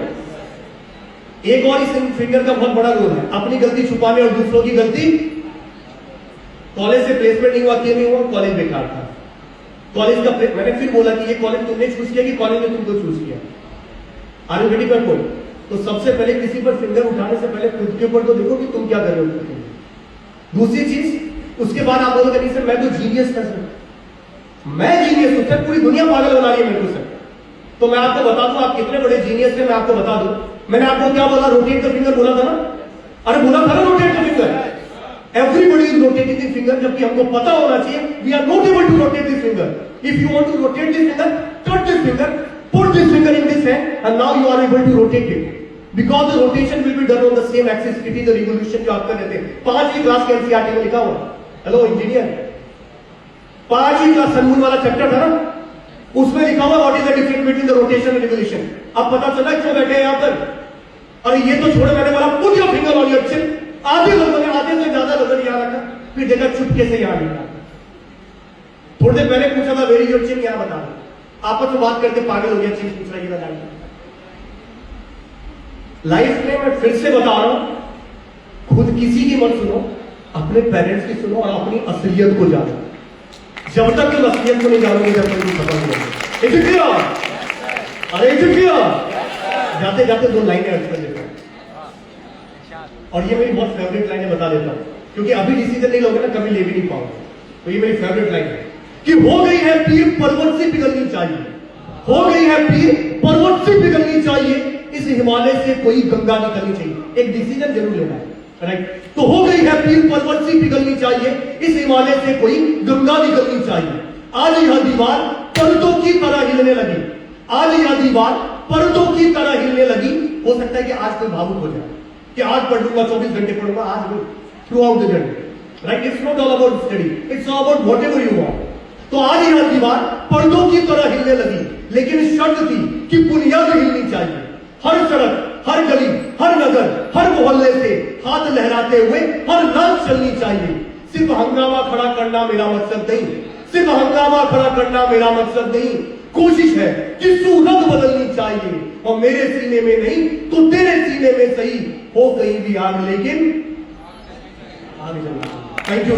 एक और इस फिंगर का बहुत बड़ा रोल है, अपनी गलती छुपाने और दूसरों की गलती। कॉलेज से प्लेसमेंट नहीं हुआ, क्यों नहीं हुआ? कॉलेज बेकार था। कॉलेज का मैंने फिर बोला कि ये कॉलेज तुमने चूज किया कि कॉलेज ने तुमको चूज किया? Are you getting my point? तो सबसे पहले किसी पर फिंगर उठाने से पहले खुद के ऊपर तो देखो कि तुम क्या कर रहे हो। दूसरी चीज, उसके बाद आप बोलोगे नहीं सर मैं तो जीनियस था सर, मैं जीनियस हूं सर, पूरी दुनिया पागल बना रही है मेरे को सर। तो मैं आपको बता दूं आप कितने बड़े जीनियस थे, मैं आपको बता दूं। मैंने आपको क्या बोला? रोटेट द फिंगर बोला था ना? अरे बोला था ना rotate the finger. Everybody is rotating the finger, जबकि हमको पता होना चाहिए we are not able to rotate this finger. If you want to rotate this finger, cut this finger, put this finger in this hand and now you are able to rotate it. Because the rotation will be done on the same axis, it is the revolution जो आप कर रहे थे। 5वीं क्लास के एनसीईआरटी में लिखा हुआ। हेलो इंजीनियर, 5वीं क्लास सनमून वाला चैप्टर था ना, उसमें लिखा हुआ what is the difference between the rotation and revolution. अब पता चला क्यों बैठे हैं यहां पर? अरे ये तो छोड़ो, मैंने बोला put your finger on your चिन। आधे लोगों ने आधे से ज्यादा लोगों ने यहां रखा, फिर देखा चुपके से यहां लिखा। थोड़ी देर पहले पूछा था वेरी योर चिन, यहां बता दो। आपस में बात करके पागल हो गया, चिन पूछ रहा है ये ना। लाइफ में मैं फिर से बता रहा हूं, खुद किसी की मत सुनो, अपने पेरेंट्स की सुनो और अपनी असलियत को जानो। जब तक तुम असलियत को नहीं जानोगे जब तक तुम सफल नहीं होगे। अरे जाते जाते 2 लाइनें अर्ज कर देता हूं, और ये मेरी बहुत फेवरेट लाइनें बता देता हूं, क्योंकि अभी डिसीजन नहीं लोगे ना कभी ले भी नहीं पाओगे। तो ये मेरी फेवरेट लाइन है कि हो गई है पीर पर्वत से पिघलनी चाहिए, हो गई है पीर पर्वत से पिघलनी चाहिए, इस हिमालय से कोई गंगा निकलनी चाहिए। एक डिसीजन जरूर लेना है, राइट? तो हो गई है पीर पर्वत से पिघलनी चाहिए, इस हिमालय से कोई गंगा निकलनी चाहिए। आज यह दीवार पर्दों की तरह हिलने लगी, आज यह दीवार पर्दों की तरह हिलने लगी। हो सकता है कि आज कोई भावुक हो जाए कि आज पढ़ लूंगा, 24 घंटे पढ़ूंगा, आज नहीं, through out the journey, right? It's not all about study, it's all about whatever you want. तो आज यह दीवार पर्दों की तरह हिलने लगी, लेकिन शर्त थी कि बुनियाद हिलनी चाहिए। हर सड़क, हर गली, हर नगर, हर मोहल्ले से हाथ लहराते हुए हर लाल चलनी चाहिए। सिर्फ हंगामा खड़ा करना मेरा मकसद नहीं, सिर्फ हंगामा खड़ा करना मेरा मकसद नहीं। कोशिश है कि सूरत बदलनी चाहिए, और मेरे सीने में नहीं तो तेरे सीने में सही हो कहीं भी आग, लेकिन आगे चलना। Thank you.